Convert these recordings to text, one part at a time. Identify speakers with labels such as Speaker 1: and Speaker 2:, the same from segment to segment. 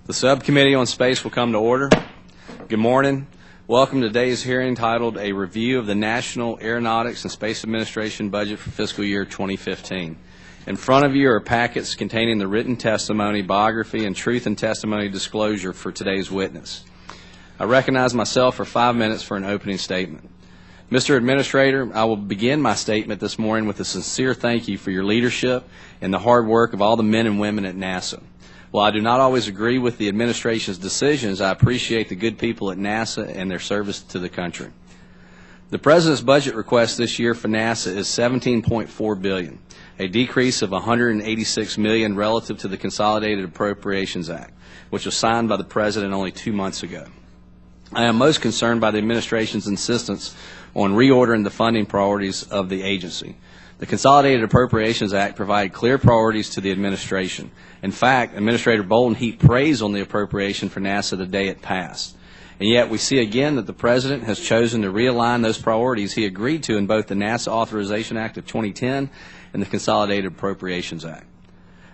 Speaker 1: The Subcommittee on Space will come to order. Good morning. Welcome to today's hearing titled A Review of the National Aeronautics and Space Administration Budget for Fiscal Year 2015. In front of you are packets containing the written testimony, biography, and truth and testimony disclosure for today's witness. I recognize myself for 5 minutes for an opening statement. Mr. Administrator, I will begin my statement this morning with a sincere thank you for your leadership and the hard work of all the men and women at NASA. While I do not always agree with the administration's decisions, I appreciate the good people at NASA and their service to the country. The President's budget request this year for NASA is $17.4 billion, a decrease of $186 million relative to the Consolidated Appropriations Act, which was signed by the President only 2 months ago. I am most concerned by the administration's insistence on reordering the funding priorities of the agency. The Consolidated Appropriations Act provided clear priorities to the administration. In fact, Administrator Bolden heaped praise on the appropriation for NASA the day it passed. And yet we see again that the President has chosen to realign those priorities he agreed to in both the NASA Authorization Act of 2010 and the Consolidated Appropriations Act.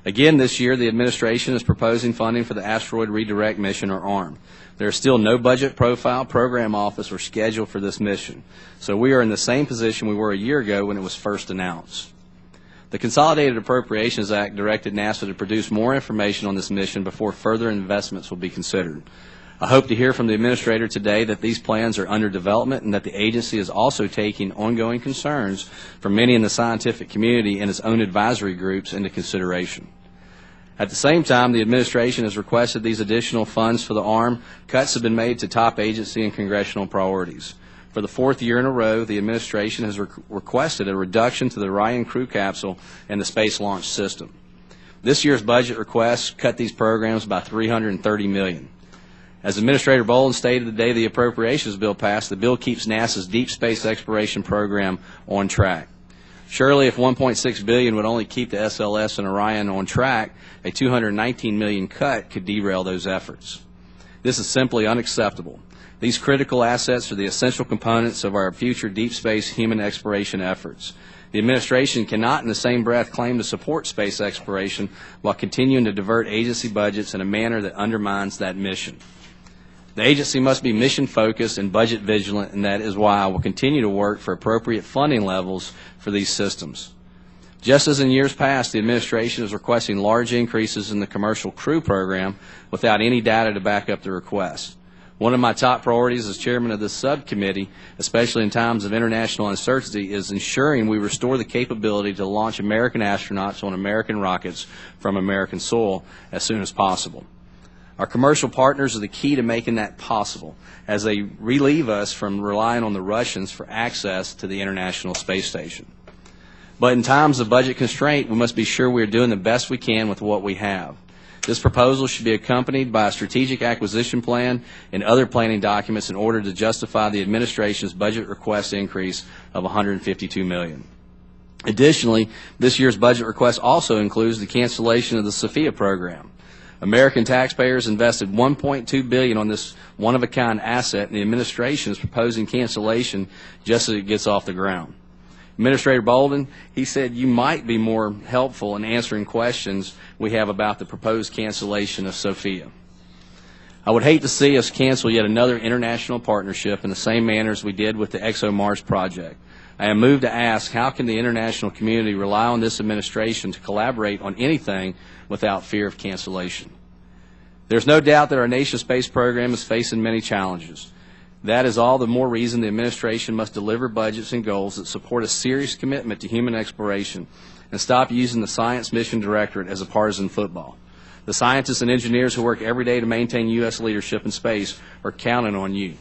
Speaker 1: Again this year, the administration is proposing funding for the Asteroid Redirect Mission, or ARM. There is still no budget profile, program office, or schedule for this mission. So we are in the same position we were a year ago when it was first announced. The Consolidated Appropriations Act directed NASA to produce more information on this mission before further investments will be considered. I hope to hear from the Administrator today that these plans are under development and that the agency is also taking ongoing concerns from many in the scientific community and its own advisory groups into consideration. At the same time, the administration has requested these additional funds for the ARM. Cuts have been made to top agency and congressional priorities. For the 4th year in a row, the administration has requested a reduction to the Orion crew capsule and the Space Launch System. This year's budget request cut these programs by $330 million. As Administrator Bolden stated the day the appropriations bill passed, the bill keeps NASA's deep space exploration program on track. Surely, if $1.6 billion would only keep the SLS and Orion on track, a $219 million cut could derail those efforts. This is simply unacceptable. These critical assets are the essential components of our future deep space human exploration efforts. The administration cannot in the same breath claim to support space exploration while continuing to divert agency budgets in a manner that undermines that mission. The agency must be mission-focused and budget vigilant, and that is why I will continue to work for appropriate funding levels for these systems. Just as in years past, the administration is requesting large increases in the commercial crew program without any data to back up the request. One of my top priorities as chairman of this subcommittee, especially in times of international uncertainty, is ensuring we restore the capability to launch American astronauts on American rockets from American soil as soon as possible. Our commercial partners are the key to making that possible, as they relieve us from relying on the Russians for access to the International Space Station. But in times of budget constraint, we must be sure we are doing the best we can with what we have. This proposal should be accompanied by a strategic acquisition plan and other planning documents in order to justify the administration's budget request increase of $152 million. Additionally, this year's budget request also includes the cancellation of the SOFIA program. American taxpayers invested $1.2 billion on this one-of-a-kind asset, and the administration is proposing cancellation just as it gets off the ground. Administrator Bolden, he said you might be more helpful in answering questions we have about the proposed cancellation of SOFIA. I would hate to see us cancel yet another international partnership in the same manner as we did with the ExoMars project. I am moved to ask, how can the international community rely on this administration to collaborate on anything without fear of cancellation? There's no doubt that our nation's space program is facing many challenges. That is all the more reason the administration must deliver budgets and goals that support a serious commitment to human exploration and stop using the Science Mission Directorate as a partisan football. The scientists and engineers who work every day to maintain U.S. leadership in space are counting on you.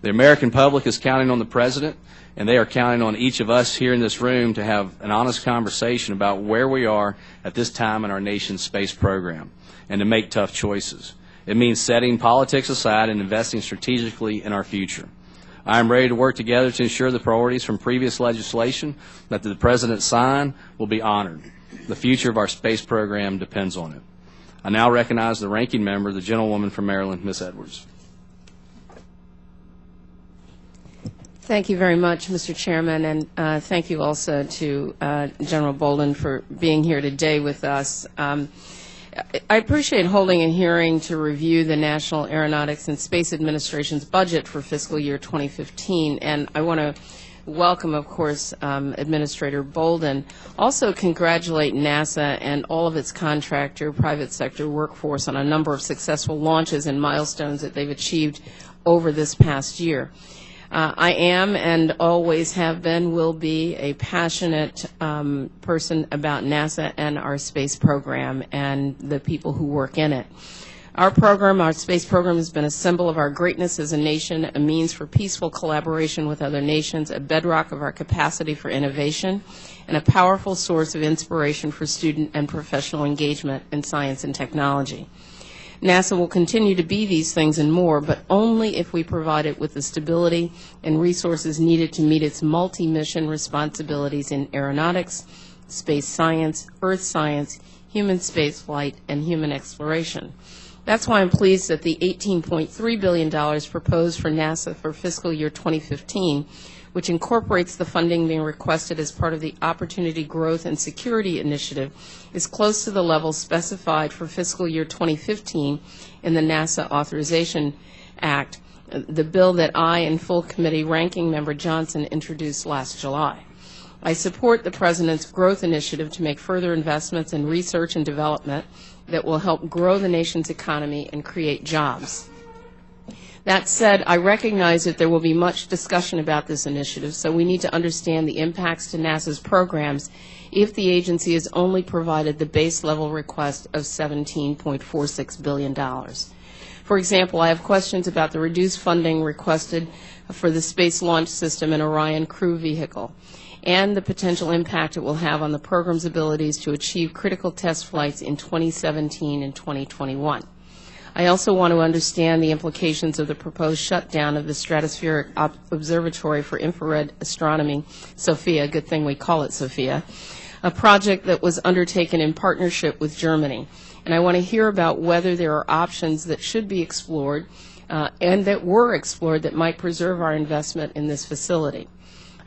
Speaker 1: The American public is counting on the President, and they are counting on each of us here in this room to have an honest conversation about where we are at this time in our nation's space program and to make tough choices. It means setting politics aside and investing strategically in our future. I am ready to work together to ensure the priorities from previous legislation that the President signed will be honored. The future of our space program depends on it. I now recognize the ranking member, the gentlewoman from Maryland, Ms. Edwards.
Speaker 2: Thank you very much, Mr. Chairman, and thank you also to General Bolden for being here today with us. I appreciate holding a hearing to review the National Aeronautics and Space Administration's budget for fiscal year 2015, and I want to welcome, of course, Administrator Bolden. Also congratulate NASA and all of its contractor, private sector workforce on a number of successful launches and milestones that they've achieved over this past year. I am and always have been, will be, a passionate person about NASA and our space program and the people who work in it. Our program, our space program, has been a symbol of our greatness as a nation, a means for peaceful collaboration with other nations, a bedrock of our capacity for innovation, and a powerful source of inspiration for student and professional engagement in science and technology. NASA will continue to be these things and more, but only if we provide it with the stability and resources needed to meet its multi-mission responsibilities in aeronautics, space science, earth science, human spaceflight, and human exploration. That's why I'm pleased that the $18.3 billion proposed for NASA for fiscal year 2015, which incorporates the funding being requested as part of the Opportunity Growth and Security Initiative, is close to the level specified for fiscal year 2015 in the NASA Authorization Act, the bill that I and full committee Ranking Member Johnson introduced last July. I support the President's growth initiative to make further investments in research and development that will help grow the nation's economy and create jobs. That said, I recognize that there will be much discussion about this initiative, so we need to understand the impacts to NASA's programs if the agency is only provided the base level request of $17.46 billion. For example, I have questions about the reduced funding requested for the Space Launch System and Orion crew vehicle, and the potential impact it will have on the program's abilities to achieve critical test flights in 2017 and 2021. I also want to understand the implications of the proposed shutdown of the Stratospheric Observatory for Infrared Astronomy, SOFIA, good thing we call it SOFIA, a project that was undertaken in partnership with Germany. And I want to hear about whether there are options that should be explored and that were explored that might preserve our investment in this facility.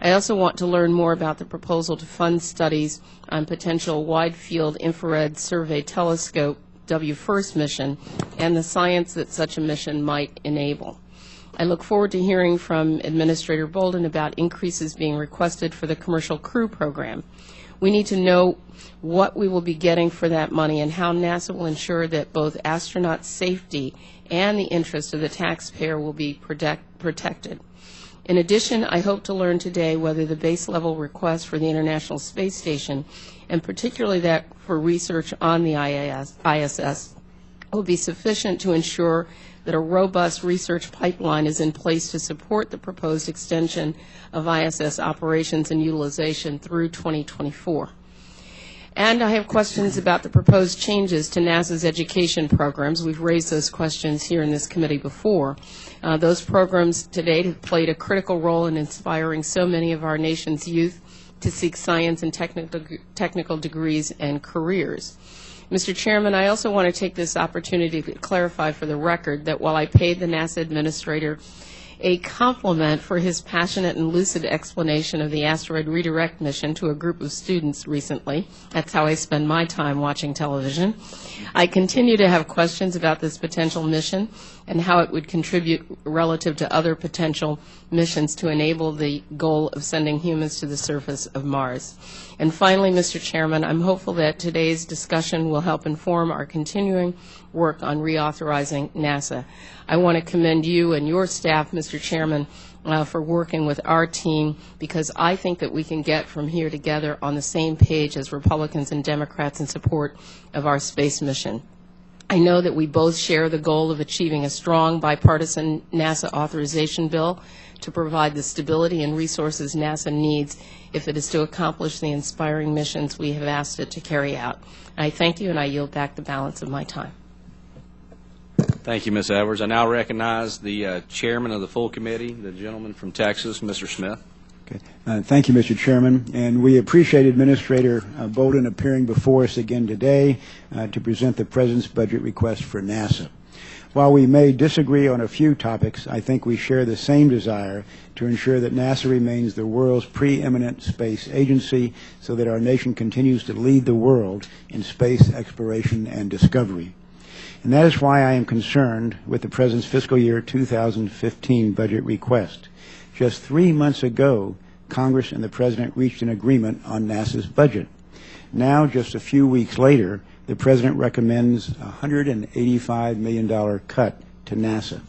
Speaker 2: I also want to learn more about the proposal to fund studies on potential wide-field infrared survey telescope W-FIRST mission and the science that such a mission might enable. I look forward to hearing from Administrator Bolden about increases being requested for the commercial crew program. We need to know what we will be getting for that money and how NASA will ensure that both astronaut safety and the interest of the taxpayer will be protected. In addition, I hope to learn today whether the base level request for the International Space Station, and particularly that for research on the ISS, will be sufficient to ensure that a robust research pipeline is in place to support the proposed extension of ISS operations and utilization through 2024. And I have questions about the proposed changes to NASA's education programs. We've raised those questions here in this committee before. Those programs to date have played a critical role in inspiring so many of our nation's youth to seek science and technical degrees and careers. Mr. Chairman, I also want to take this opportunity to clarify for the record that while I paid the NASA Administrator a compliment for his passionate and lucid explanation of the asteroid redirect mission to a group of students recently, that's how I spend my time watching television, I continue to have questions about this potential mission and how it would contribute relative to other potential missions to enable the goal of sending humans to the surface of Mars. And finally, Mr. Chairman, I'm hopeful that today's discussion will help inform our continuing work on reauthorizing NASA. I want to commend you and your staff, Mr. Chairman, for working with our team, because I think that we can get from here together on the same page as Republicans and Democrats in support of our space mission. I know that we both share the goal of achieving a strong bipartisan NASA authorization bill to provide the stability and resources NASA needs if it is to accomplish the inspiring missions we have asked it to carry out. I thank you, and I yield back the balance of my time.
Speaker 1: Thank you, Ms. Edwards. I now recognize the chairman of the full committee, the gentleman from Texas, Mr. Smith.
Speaker 3: Okay. Thank you, Mr. Chairman, and we appreciate Administrator Bolden appearing before us again today to present the President's budget request for NASA. While we may disagree on a few topics, I think we share the same desire to ensure that NASA remains the world's preeminent space agency so that our nation continues to lead the world in space exploration and discovery. And that is why I am concerned with the President's fiscal year 2015 budget request. Just 3 months ago, Congress and the President reached an agreement on NASA's budget. Now, just a few weeks later, the President recommends a $185 million cut to NASA.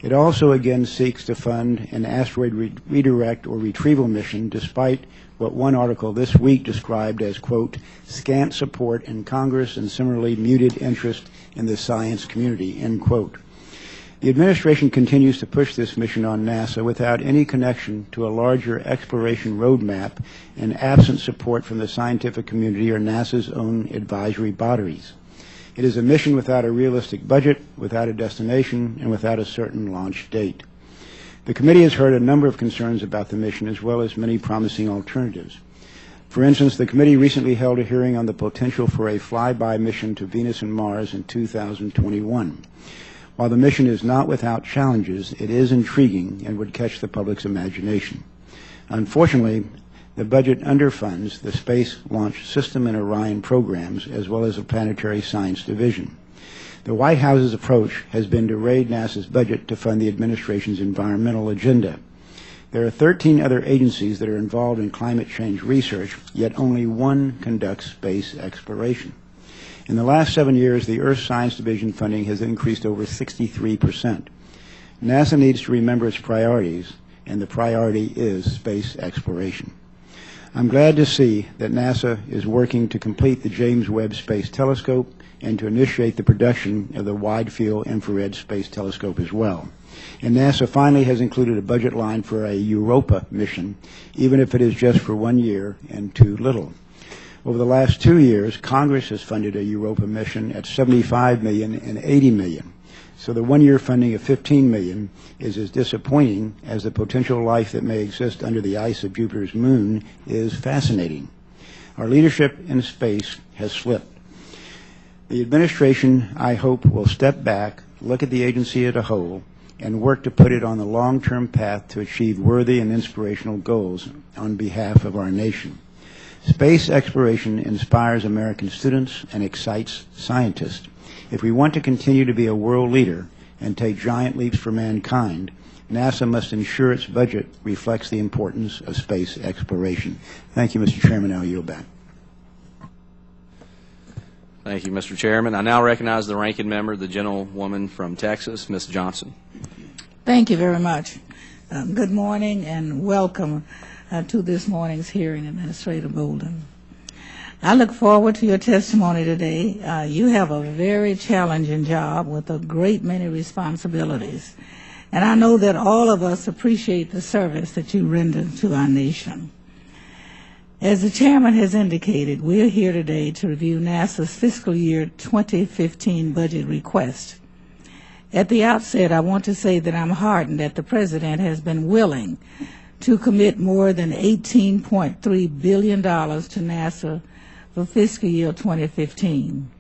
Speaker 3: It also again seeks to fund an asteroid redirect or retrieval mission, despite what one article this week described as, quote, scant support in Congress and similarly muted interest in the science community, end quote. The administration continues to push this mission on NASA without any connection to a larger exploration roadmap and absent support from the scientific community or NASA's own advisory bodies. It is a mission without a realistic budget, without a destination, and without a certain launch date. The committee has heard a number of concerns about the mission as well as many promising alternatives. For instance, the committee recently held a hearing on the potential for a flyby mission to Venus and Mars in 2021. While the mission is not without challenges, it is intriguing and would catch the public's imagination. Unfortunately, the budget underfunds the Space Launch System and Orion programs, as well as the Planetary Science Division. The White House's approach has been to raid NASA's budget to fund the administration's environmental agenda. There are 13 other agencies that are involved in climate change research, yet only one conducts space exploration. In the last 7 years, the Earth Science Division funding has increased over 63%. NASA needs to remember its priorities, and the priority is space exploration. I'm glad to see that NASA is working to complete the James Webb Space Telescope and to initiate the production of the Wide Field Infrared Space Telescope as well. And NASA finally has included a budget line for a Europa mission, even if it is just for 1 year and too little. Over the last 2 years, Congress has funded a Europa mission at $75 million and $80 million. So the 1 year funding of $15 million is as disappointing as the potential life that may exist under the ice of Jupiter's moon is fascinating. Our leadership in space has slipped. The administration, I hope, will step back, look at the agency as a whole, and work to put it on the long-term path to achieve worthy and inspirational goals on behalf of our nation. Space exploration inspires American students and excites scientists. If we want to continue to be a world leader and take giant leaps for mankind, NASA must ensure its budget reflects the importance of space exploration. Thank you, Mr. Chairman. I'll yield back.
Speaker 1: Thank you, Mr. Chairman. I now recognize the ranking member, the gentlewoman from Texas, Ms. Johnson.
Speaker 4: Thank you very much. Good morning and welcome to this morning's hearing, Administrator Bolden. I look forward to your testimony today. You have a very challenging job with a great many responsibilities, and I know that all of us appreciate the service that you render to our nation. As the Chairman has indicated, we are here today to review NASA's fiscal year 2015 budget request. At the outset, I want to say that I'm heartened that the President has been willing to commit more than $18.3 billion to NASA for fiscal year 2015,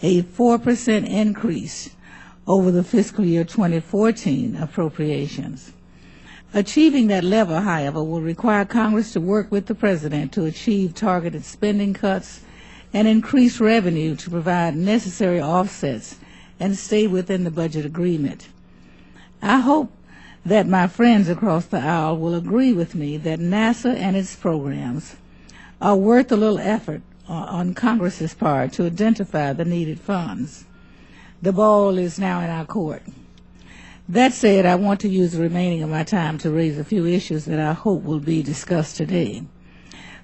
Speaker 4: a 4% increase over the fiscal year 2014 appropriations. Achieving that level, however, will require Congress to work with the President to achieve targeted spending cuts and increase revenue to provide necessary offsets and stay within the budget agreement. I hope that my friends across the aisle will agree with me that NASA and its programs are worth a little effort on Congress's part to identify the needed funds. The ball is now in our court. That said, I want to use the remaining of my time to raise a few issues that I hope will be discussed today.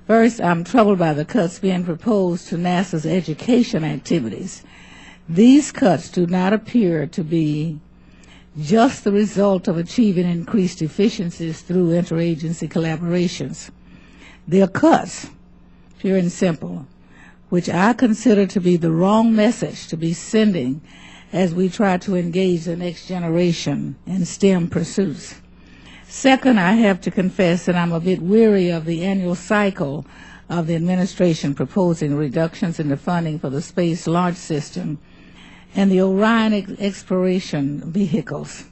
Speaker 4: First, I'm troubled by the cuts being proposed to NASA's education activities. These cuts do not appear to be just the result of achieving increased efficiencies through interagency collaborations. They are cuts, pure and simple, which I consider to be the wrong message to be sending as we try to engage the next generation in STEM pursuits. Second, I have to confess that I'm a bit weary of the annual cycle of the administration proposing reductions in the funding for the Space Launch System and the Orion exploration vehicles.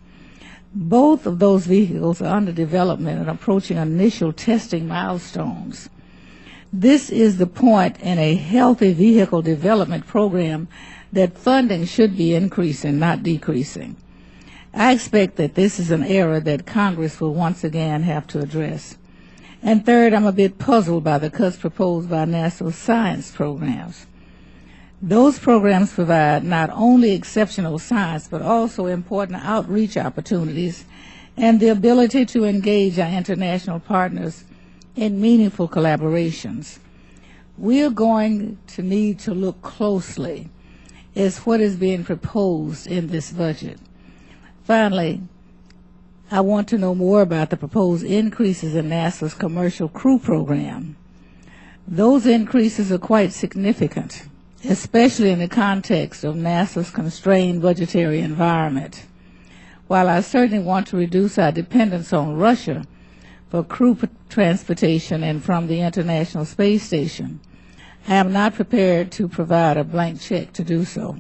Speaker 4: Both of those vehicles are under development and approaching initial testing milestones. This is the point in a healthy vehicle development program that funding should be increasing, not decreasing. I expect that this is an area that Congress will once again have to address. And third, I'm a bit puzzled by the cuts proposed by NASA's science programs. Those programs provide not only exceptional science, but also important outreach opportunities and the ability to engage our international partners in meaningful collaborations. We are going to need to look closely at what is being proposed in this budget. Finally, I want to know more about the proposed increases in NASA's commercial crew program. Those increases are quite significant, especially in the context of NASA's constrained budgetary environment. While I certainly want to reduce our dependence on Russia for crew transportation and from the International Space Station, I am not prepared to provide a blank check to do so.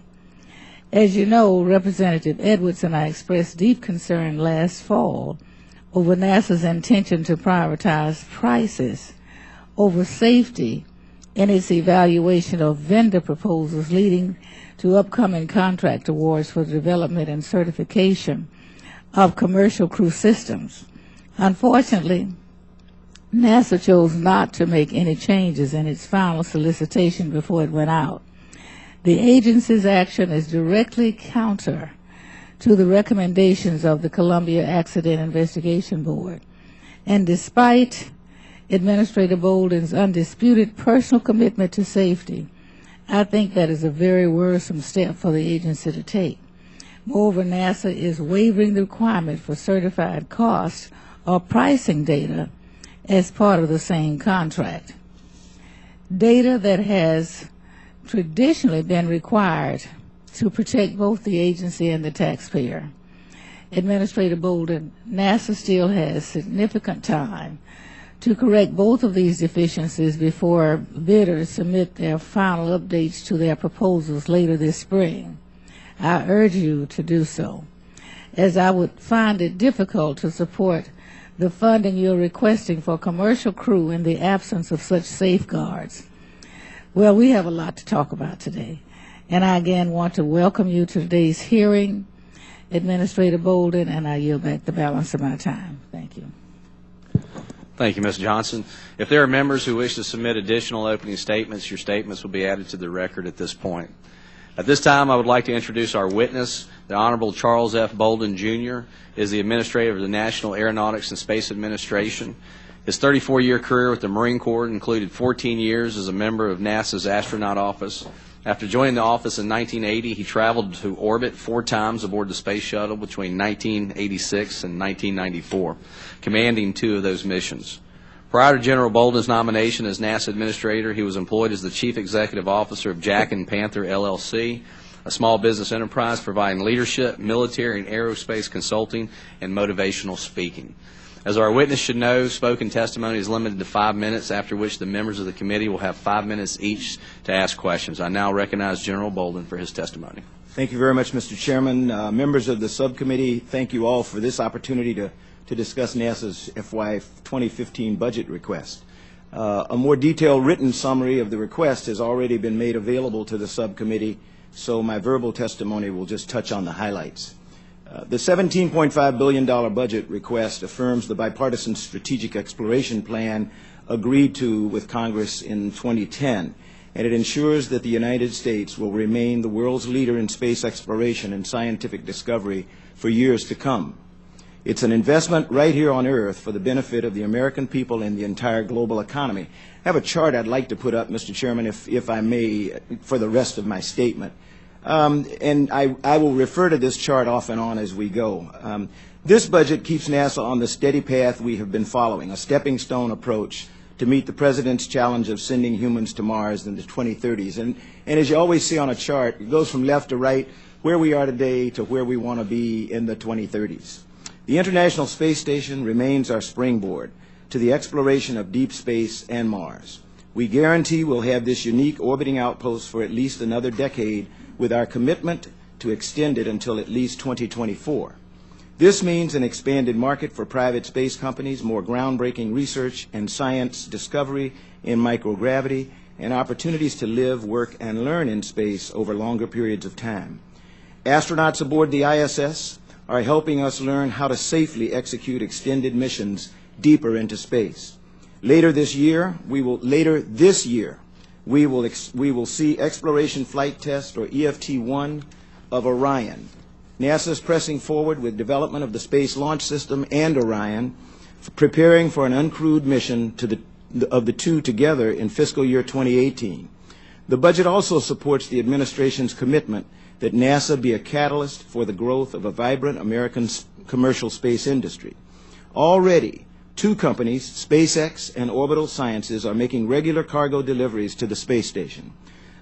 Speaker 4: As you know, Representative Edwards and I expressed deep concern last fall over NASA's intention to prioritize prices over safety in its evaluation of vendor proposals, leading to upcoming contract awards for the development and certification of commercial crew systems. Unfortunately, NASA chose not to make any changes in its final solicitation before it went out. The agency's action is directly counter to the recommendations of the Columbia Accident Investigation Board. And despite Administrator Bolden's undisputed personal commitment to safety, I think that is a very worrisome step for the agency to take. Moreover, NASA is waiving the requirement for certified cost or pricing data as part of the same contract. Data that has traditionally been required to protect both the agency and the taxpayer. Administrator Bolden, NASA still has significant time to correct both of these deficiencies before bidders submit their final updates to their proposals later this spring. I urge you to do so, as I would find it difficult to support the funding you're requesting for commercial crew in the absence of such safeguards. Well, we have a lot to talk about today, and I again want to welcome you to today's hearing, Administrator Bolden, and I yield back the balance of my time. Thank you.
Speaker 1: Thank you, Ms. Johnson. If there are members who wish to submit additional opening statements, your statements will be added to the record at this point. At this time, I would like to introduce our witness. The Honorable Charles F. Bolden, Jr. is the Administrator of the National Aeronautics and Space Administration. His 34-year career with the Marine Corps included 14 years as a member of NASA's astronaut office. After joining the office in 1980, he traveled to orbit 4 times aboard the Space Shuttle between 1986 and 1994, commanding 2 of those missions. Prior to General Bolden's nomination as NASA Administrator, he was employed as the Chief Executive Officer of Jack and Panther, LLC, a small business enterprise providing leadership, military and aerospace consulting, and motivational speaking. As our witness should know, spoken testimony is limited to 5 minutes, after which the members of the committee will have 5 minutes each to ask questions. I now recognize General Bolden for his testimony.
Speaker 3: Thank you very much, Mr. Chairman. Members of the subcommittee, thank you all for this opportunity to discuss NASA's FY 2015 budget request. A more detailed written summary of the request has already been made available to the subcommittee, so my verbal testimony will just touch on the highlights. The $17.5 billion budget request affirms the bipartisan strategic exploration plan agreed to with Congress in 2010, and it ensures that the United States will remain the world's leader in space exploration and scientific discovery for years to come. It's an investment right here on Earth for the benefit of the American people and the entire global economy. I have a chart I'd like to put up, Mr. Chairman, if I may, for the rest of my statement. And I will refer to this chart off and on as we go. This budget keeps NASA on the steady path we have been following, a stepping stone approach to meet the President's challenge of sending humans to Mars in the 2030s. And as you always see on a chart, it goes from left to right, where we are today to where we want to be in the 2030s. The International Space Station remains our springboard to the exploration of deep space and Mars. We guarantee we'll have this unique orbiting outpost for at least another decade, with our commitment
Speaker 5: to extend it until at least 2024. This means an expanded market for private space companies, more groundbreaking research and science discovery in microgravity, and opportunities to live, work, and learn in space over longer periods of time. Astronauts aboard the ISS are helping us learn how to safely execute extended missions deeper into space. Later this year, we will see Exploration Flight Test, or EFT-1, of Orion. NASA is pressing forward with development of the Space Launch System and Orion, preparing for an uncrewed mission of the two together in fiscal year 2018. The budget also supports the administration's commitment that NASA be a catalyst for the growth of a vibrant American commercial space industry. Already, two companies, SpaceX and Orbital Sciences, are making regular cargo deliveries to the space station.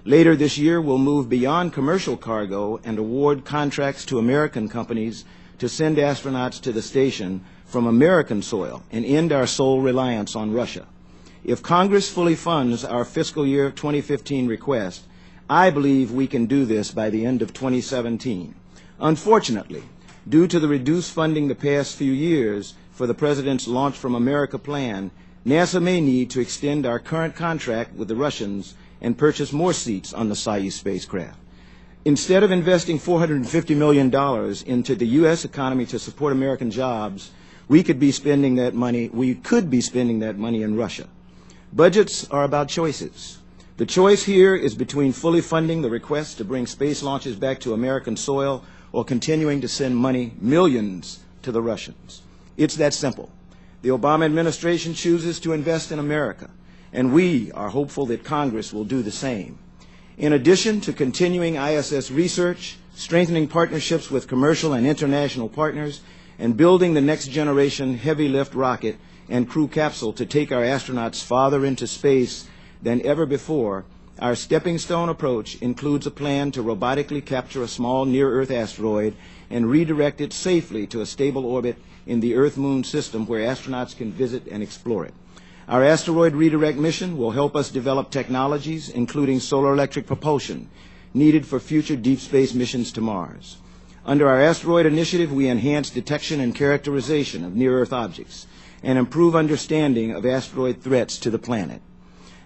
Speaker 5: Later this year, we'll move beyond commercial cargo and award contracts to American companies to send astronauts to the station from American soil and end our sole reliance on Russia. If Congress fully funds our fiscal year 2015 request, I believe we can do this by the end of 2017. Unfortunately, due to the reduced funding the past few years for the President's Launch from America plan, NASA may need to extend our current contract with the Russians and purchase more seats on the Soyuz spacecraft. Instead of investing $450 million into the U.S. economy to support American jobs, we could be spending that money in Russia. Budgets are about choices. The choice here is between fully funding the request to bring space launches back to American soil or continuing to send money, millions, to the Russians. It's that simple. The Obama administration chooses to invest in America, and we are hopeful that Congress will do the same. In addition to continuing ISS research, strengthening partnerships with commercial and international partners, and building the next generation heavy lift rocket and crew capsule to take our astronauts farther into space than ever before, our stepping stone approach includes a plan to robotically capture a small near-Earth asteroid and redirect it safely to a stable orbit in the Earth-Moon system where astronauts can visit and explore it. Our asteroid redirect mission will help us develop technologies, including solar electric propulsion, needed for future deep space missions to Mars. Under our asteroid initiative, we enhance detection and characterization of near-Earth objects and improve understanding of asteroid threats to the planet.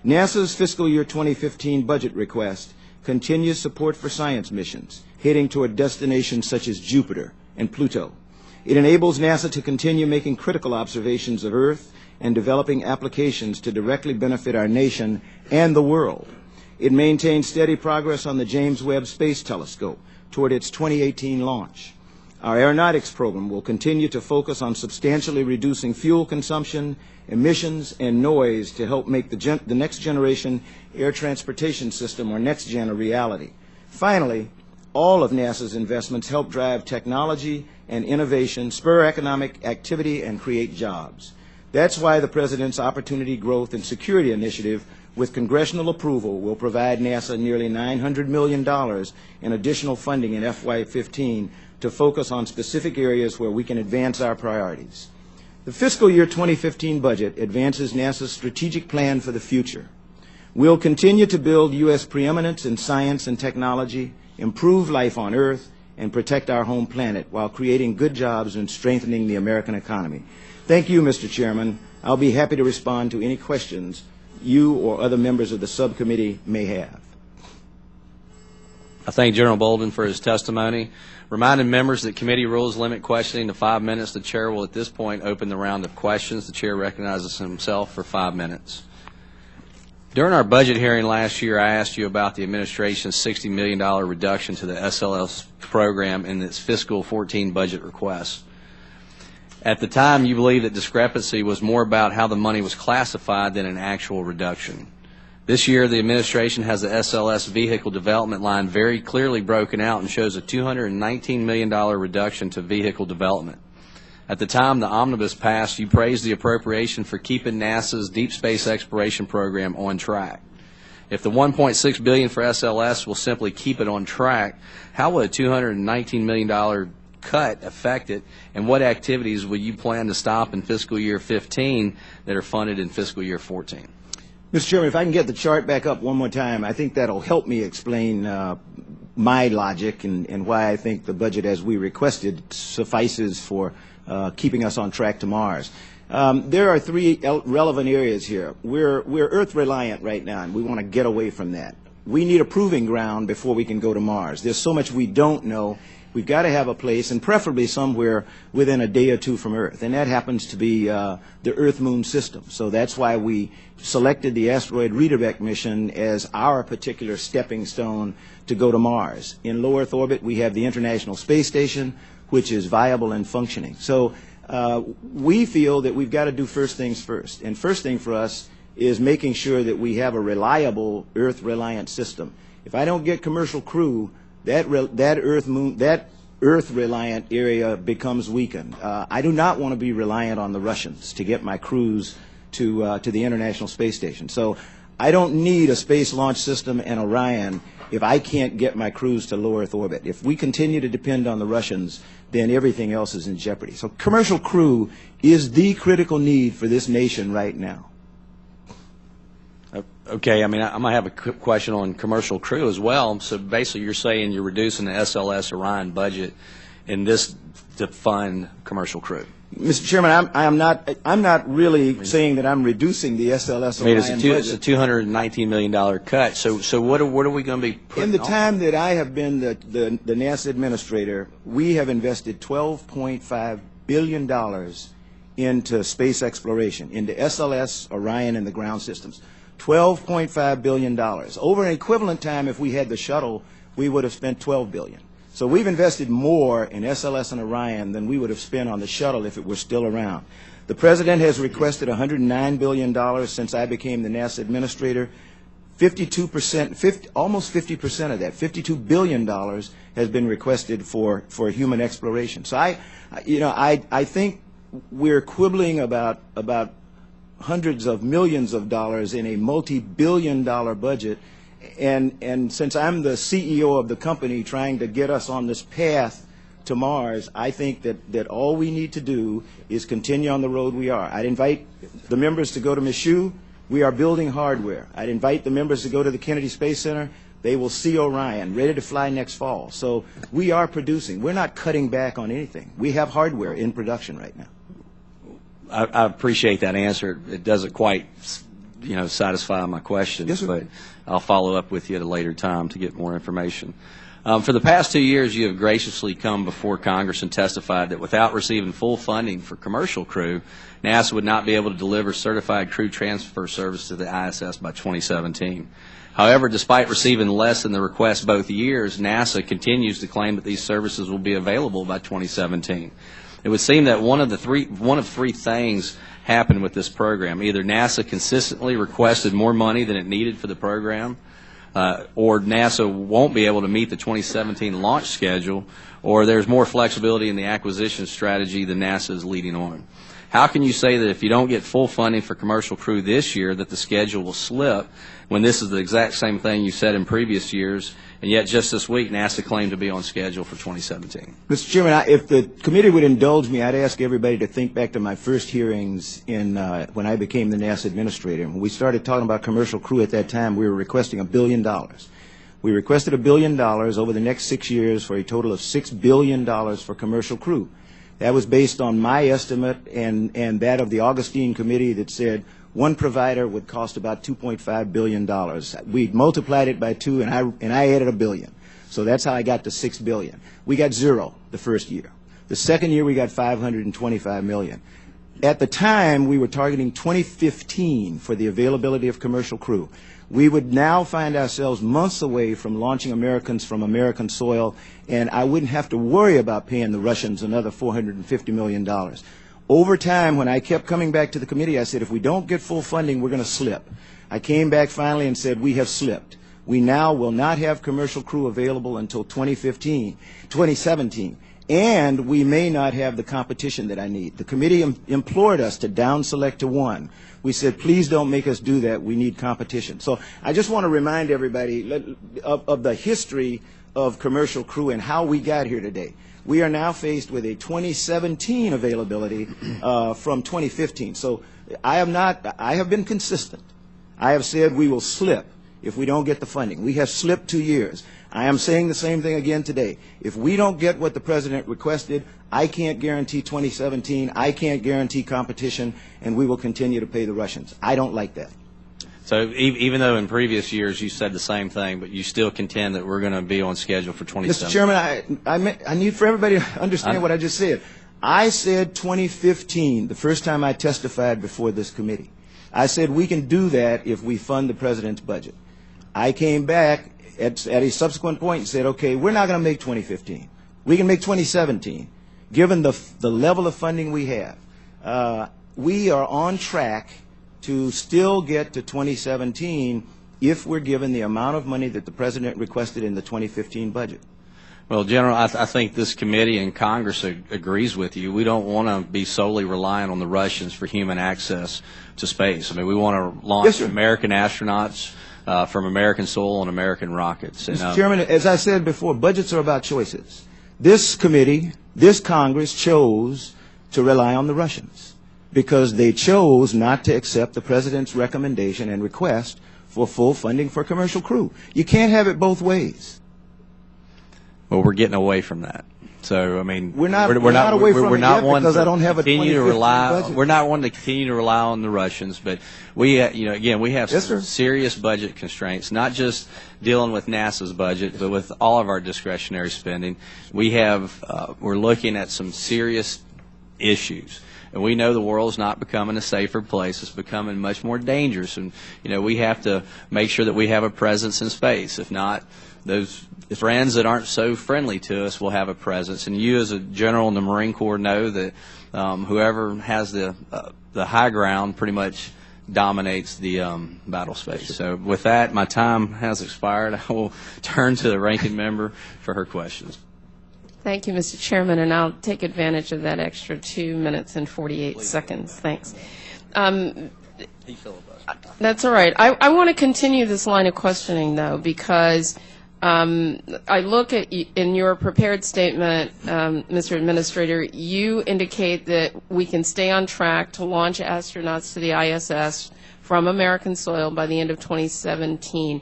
Speaker 5: NASA's fiscal year 2015 budget request continues support for science missions, heading toward destinations such as Jupiter and Pluto. It enables NASA to continue making critical observations of Earth and developing applications to directly benefit our nation and the world. It maintains steady progress on the James Webb Space Telescope toward its 2018 launch. Our aeronautics program will continue to focus on substantially reducing fuel consumption, emissions, and noise to help make the next generation air transportation system, or NextGen, a reality. Finally, all of NASA's investments help drive technology and innovation, spur economic activity, and create jobs. That's why the President's Opportunity, Growth, and Security Initiative, with congressional approval, will provide NASA nearly $900 million in additional funding in FY15 to focus on specific areas where we can advance our priorities. The fiscal year 2015 budget advances NASA's strategic plan for the future. We'll continue to build U.S. preeminence in science and technology, improve life on Earth, and protect our home planet while creating good jobs and strengthening the American economy. Thank you, Mr. Chairman. I'll be happy to respond to any questions you or other members of the subcommittee may have.
Speaker 1: I thank General Bolden for his testimony. Reminding members that committee rules limit questioning to 5 minutes. The Chair will at this point open the round of questions. The Chair recognizes himself for 5 minutes. During our budget hearing last year, I asked you about the administration's $60 million reduction to the SLS program in its fiscal 14 budget request. At the time, you believed that discrepancy was more about how the money was classified than an actual reduction. This year, the administration has the SLS vehicle development line very clearly broken out and shows a $219 million reduction to vehicle development. At the time the omnibus passed, you praised the appropriation for keeping NASA's deep space exploration program on track. If the $1.6 billion for SLS will simply keep it on track, how will a $219 million cut affect it, and what activities will you plan to stop in fiscal year 15 that are funded in fiscal year 14?
Speaker 5: Mr. Chairman, if I can get the chart back up one more time, I think that'll help me explain my logic and why I think the budget as we requested suffices for keeping us on track to Mars. There are three relevant areas here. We're Earth reliant right now, and we want to get away from that. We need a proving ground before we can go to Mars. There's so much we don't know. We've got to have a place, and preferably somewhere within a day or two from Earth, and that happens to be the Earth-Moon system. So that's why we selected the asteroid redirect mission as our particular stepping stone to go to Mars. In low Earth orbit, we have the International Space Station, which is viable and functioning. So we feel that we've got to do first things first, and first thing for us is making sure that we have a reliable Earth-reliant system. If I don't get commercial crew, that Earth-reliant area becomes weakened. I do not want to be reliant on the Russians to get my crews to the International Space Station. So I don't need a space launch system and Orion if I can't get my crews to low Earth orbit. If we continue to depend on the Russians, then everything else is in jeopardy. So commercial crew is the critical need for this nation right now.
Speaker 1: Okay, I mean, I'm going to have a question on commercial crew as well. So basically you're saying you're reducing the SLS Orion budget in this to fund commercial crew.
Speaker 5: Mr. Chairman, I'm not really saying that I'm reducing the SLS Orion budget.
Speaker 1: It's a $219 million cut. So what are we going to be putting
Speaker 5: in the time that I have been the NASA administrator, we have invested $12.5 billion into space exploration, into SLS, Orion, and the ground systems. $12.5 billion. Over an equivalent time, if we had the shuttle, we would have spent $12 billion. So we've invested more in SLS and Orion than we would have spent on the shuttle if it were still around. The President has requested $109 billion since I became the NASA administrator. 52%, almost 50% of that, $52 billion has been requested for human exploration. So I think we're quibbling about hundreds of millions of dollars in a multi-billion-dollar budget, and since I'm the CEO of the company trying to get us on this path to Mars, I think that all we need to do is continue on the road we are. I'd invite the members to go to Michoud. We are building hardware. I'd invite the members to go to the Kennedy Space Center. They will see Orion, ready to fly next fall. So we are producing. We're not cutting back on anything. We have hardware in production right now.
Speaker 1: I appreciate that answer. It doesn't quite, satisfy my question,
Speaker 5: yes,
Speaker 1: but I'll follow up with you at a later time to get more information. For the past 2 years, you have graciously come before Congress and testified that without receiving full funding for commercial crew, NASA would not be able to deliver certified crew transfer service to the ISS by 2017. However, despite receiving less than the request both years, NASA continues to claim that these services will be available by 2017. It would seem that one of three things happened with this program. Either NASA consistently requested more money than it needed for the program, or NASA won't be able to meet the 2017 launch schedule, or there's more flexibility in the acquisition strategy than NASA is leading on. How can you say that if you don't get full funding for commercial crew this year that the schedule will slip when this is the exact same thing you said in previous years, and yet just this week NASA claimed to be on schedule for 2017?
Speaker 5: Mr. Chairman, if the committee would indulge me, I'd ask everybody to think back to my first hearings when I became the NASA administrator. When we started talking about commercial crew at that time, we were requesting $1 billion. We requested $1 billion over the next 6 years for a total of $6 billion for commercial crew. That was based on my estimate and that of the Augustine Committee that said one provider would cost about $2.5 billion. We multiplied it by 2, and I added $1 billion. So that's how I got to $6 billion. We got zero the first year. The second year we got $525 million. At the time, we were targeting 2015 for the availability of commercial crew. We would now find ourselves months away from launching Americans from American soil, and I wouldn't have to worry about paying the Russians another $450 million. Over time, when I kept coming back to the committee, I said, if we don't get full funding, we're going to slip. I came back finally and said, we have slipped. We now will not have commercial crew available until 2017, and we may not have the competition that I need. The committee implored us to down select to 1. We said, please don't make us do that. We need competition. So I just want to remind everybody of the history of commercial crew and how we got here today. We are now faced with a 2017 availability from 2015. So I have been consistent. I have said we will slip if we don't get the funding. We have slipped 2 years. I am saying the same thing again today. If we don't get what the President requested, I can't guarantee 2017, I can't guarantee competition, and we will continue to pay the Russians. I don't like that.
Speaker 1: So even though in previous years you said the same thing, but you still contend that we're going to be on schedule for 2017?
Speaker 5: Mr. Chairman, I need for everybody to understand what I just said. I said 2015 the first time I testified before this committee. I said we can do that if we fund the President's budget. I came back at a subsequent point and said, okay, we're not going to make 2015. We can make 2017. Given the level of funding we have, we are on track to still get to 2017 if we're given the amount of money that the President requested in the 2015 budget.
Speaker 1: Well, General, I think this committee and Congress agrees with you. We don't want to be solely reliant on the Russians for human access to space. I mean, we want to launch American astronauts from American soil on American rockets. And,
Speaker 5: Mr. Chairman, as I said before, budgets are about choices. This committee, this Congress chose to rely on the Russians because they chose not to accept the President's recommendation and request for full funding for commercial crew. You can't have it both ways.
Speaker 1: Well, we're getting away from that. So, I mean,
Speaker 5: we're not away from it yet because I don't have a 2015 budget.
Speaker 1: We're not wanting to continue to rely on the Russians, but we, again, we have some serious budget constraints, not just dealing with NASA's budget, but with all of our discretionary spending. We're looking at some serious issues. And we know the world's not becoming a safer place. It's becoming much more dangerous. And, we have to make sure that we have a presence in space. If not, those friends that aren't so friendly to us will have a presence. And you as a general in the Marine Corps know that whoever has the high ground pretty much dominates the battle space. So with that, my time has expired. I will turn to the ranking member for her questions.
Speaker 2: Thank you, Mr. Chairman, and I'll take advantage of that extra 2 minutes and 48 seconds. Thanks. That's all right. I want to continue this line of questioning, though, because I look at, in your prepared statement, Mr. Administrator, you indicate that we can stay on track to launch astronauts to the ISS from American soil by the end of 2017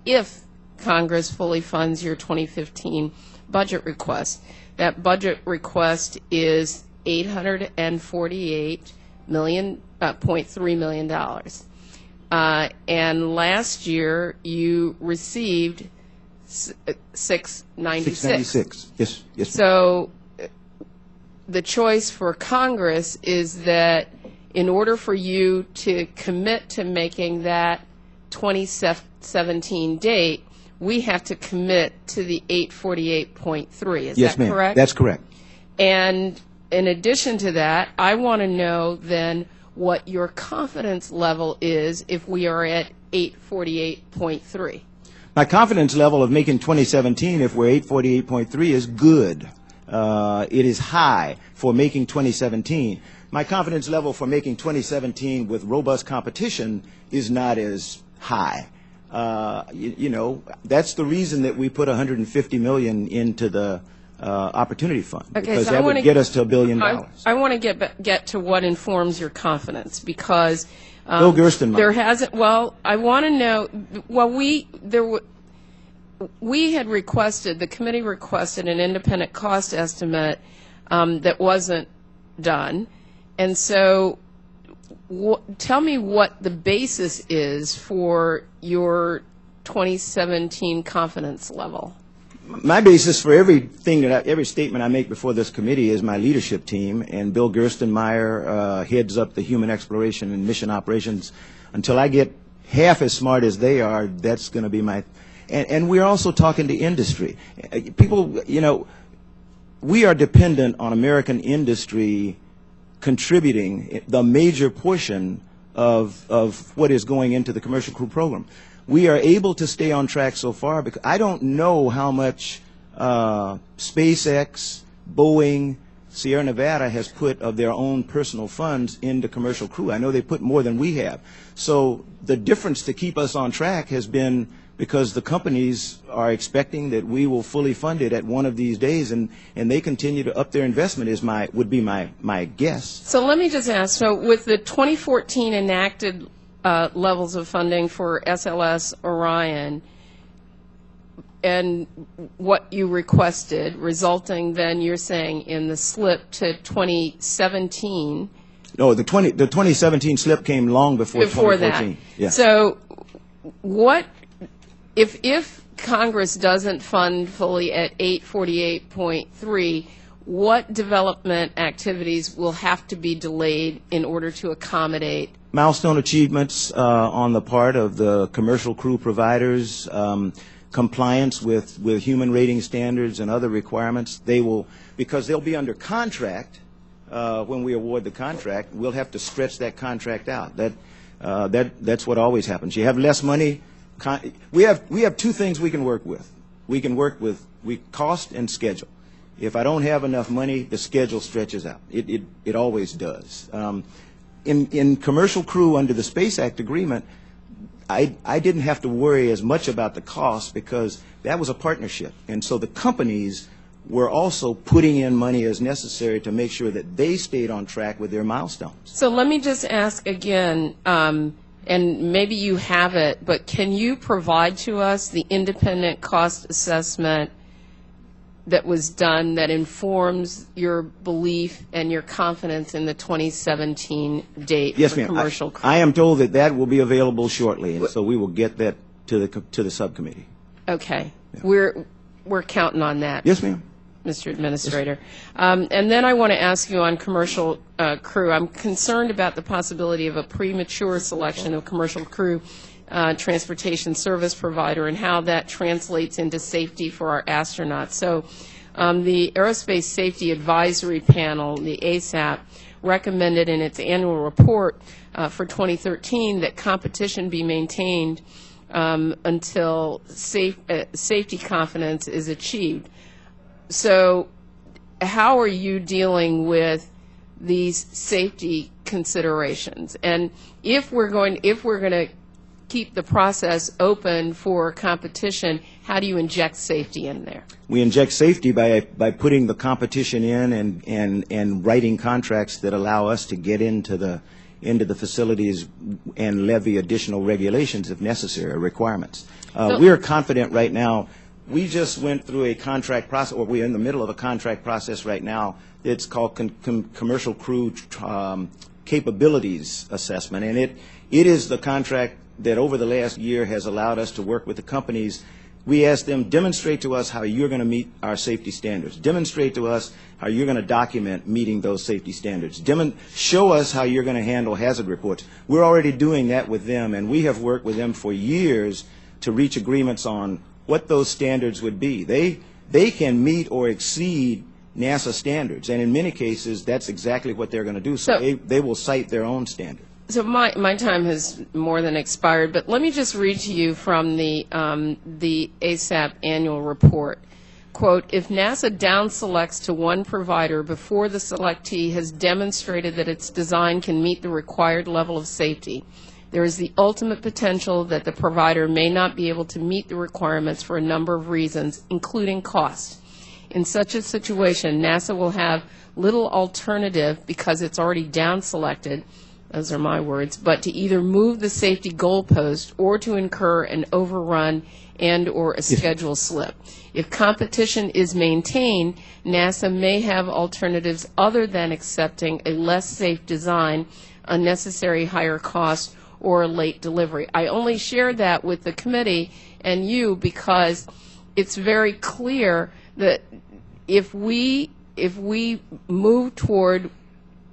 Speaker 2: if Congress fully funds your 2015 budget request. That budget request is $848.3 million. And last year you received 696.
Speaker 5: Yes.
Speaker 2: So the choice for Congress is that in order for you to commit to making that 2017 date, we have to commit to the 848.3. Is that correct? Yes, ma'am.
Speaker 5: That's correct.
Speaker 2: And in addition to that, I want to know then what your confidence level is if we are at 848.3.
Speaker 5: My confidence level of making 2017, if we're 848.3, is good. It is high for making 2017. My confidence level for making 2017 with robust competition is not as high. That's the reason that we put $150 million into the Opportunity Fund, because that would get us to $1 billion.
Speaker 2: I want to get to what informs your confidence, because
Speaker 5: Bill Gerstenmaier.
Speaker 2: There hasn't. Well, I want to know. Well, we had requested, the committee requested an independent cost estimate that wasn't done, and so tell me what the basis is for your 2017 confidence level.
Speaker 5: My basis for every statement I make before this committee is my leadership team, and Bill Gerstenmaier heads up the human exploration and mission operations. Until I get half as smart as they are, that's going to be my. And we're also talking to industry. People, we are dependent on American industry contributing the major portion of what is going into the commercial crew program. We are able to stay on track so far because I don't know how much SpaceX, Boeing, Sierra Nevada has put of their own personal funds into commercial crew. I know they put more than we have. So the difference to keep us on track has been because the companies are expecting that we will fully fund it at one of these days, and they continue to up their investment would be my guess.
Speaker 2: So let me just ask, so with the 2014 enacted levels of funding for SLS Orion and what you requested, resulting then, you're saying, in the slip to 2017.
Speaker 5: No, the 2017 slip came long before 2014.
Speaker 2: That.
Speaker 5: Yeah.
Speaker 2: So what, if Congress doesn't fund fully at 848.3, what development activities will have to be delayed in order to accommodate?
Speaker 5: Milestone achievements on the part of the commercial crew providers, compliance with human rating standards and other requirements. They will, because they'll be under contract when we award the contract, we'll have to stretch that contract out. That's what always happens. You have less money. We have two things we can work with. We can work with cost and schedule. If I don't have enough money, the schedule stretches out. It always does. In commercial crew under the Space Act agreement, I didn't have to worry as much about the cost because that was a partnership. And so the companies were also putting in money as necessary to make sure that they stayed on track with their milestones.
Speaker 2: So let me just ask again, and maybe you have it, but can you provide to us the independent cost assessment that was done that informs your belief and your confidence in the 2017 date
Speaker 5: Yes,
Speaker 2: for
Speaker 5: ma'am.
Speaker 2: commercial crew?
Speaker 5: I am told that that will be available shortly, and so we will get that to the subcommittee.
Speaker 2: Okay.
Speaker 5: Yeah.
Speaker 2: We're counting on that.
Speaker 5: Yes, ma'am.
Speaker 2: Mr. Administrator. And then I want to ask you on commercial crew. I'm concerned about the possibility of a premature selection of commercial crew transportation service provider and how that translates into safety for our astronauts. So the Aerospace Safety Advisory Panel, the ASAP, recommended in its annual report for 2013 that competition be maintained until safety confidence is achieved. So how are you dealing with these safety considerations? And if we're going to keep the process open for competition, how do you inject safety in there?
Speaker 5: We inject safety by putting the competition in and writing contracts that allow us to get into the facilities and levy additional regulations if necessary, or requirements. We are confident right now. We just went through a contract process, or we're in the middle of a contract process right now. It's called Commercial Crew Capabilities Assessment, and it is the contract that over the last year has allowed us to work with the companies. We asked them, demonstrate to us how you're going to meet our safety standards. Demonstrate to us how you're going to document meeting those safety standards. Show us how you're going to handle hazard reports. We're already doing that with them, and we have worked with them for years to reach agreements on what those standards would be. They can meet or exceed NASA standards, and in many cases, that's exactly what they're going to do. So they will cite their own standard.
Speaker 2: So my time has more than expired, but let me just read to you from the ASAP annual report. Quote, if NASA down selects to one provider before the selectee has demonstrated that its design can meet the required level of safety, there is the ultimate potential that the provider may not be able to meet the requirements for a number of reasons, including cost. In such a situation, NASA will have little alternative, because it's already down selected, those are my words, but to either move the safety goalpost or to incur an overrun and or a schedule slip. If competition is maintained, NASA may have alternatives other than accepting a less safe design, unnecessary higher cost, or a late delivery. I only share that with the committee and you because it's very clear that if we move toward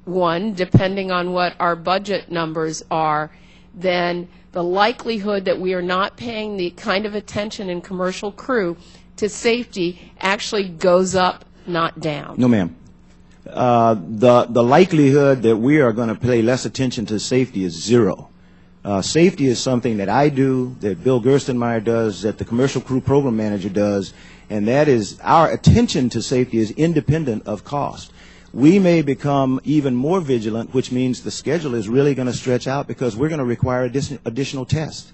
Speaker 2: one, depending on what our budget numbers are, then the likelihood that we are not paying the kind of attention in commercial crew to safety actually goes up, not down.
Speaker 5: No, ma'am. The likelihood that we are going to pay less attention to safety is zero. Safety is something that I do, that Bill Gerstenmaier does, that the commercial crew program manager does, and that is our attention to safety is independent of cost. We may become even more vigilant, which means the schedule is really going to stretch out because we're going to require additional tests.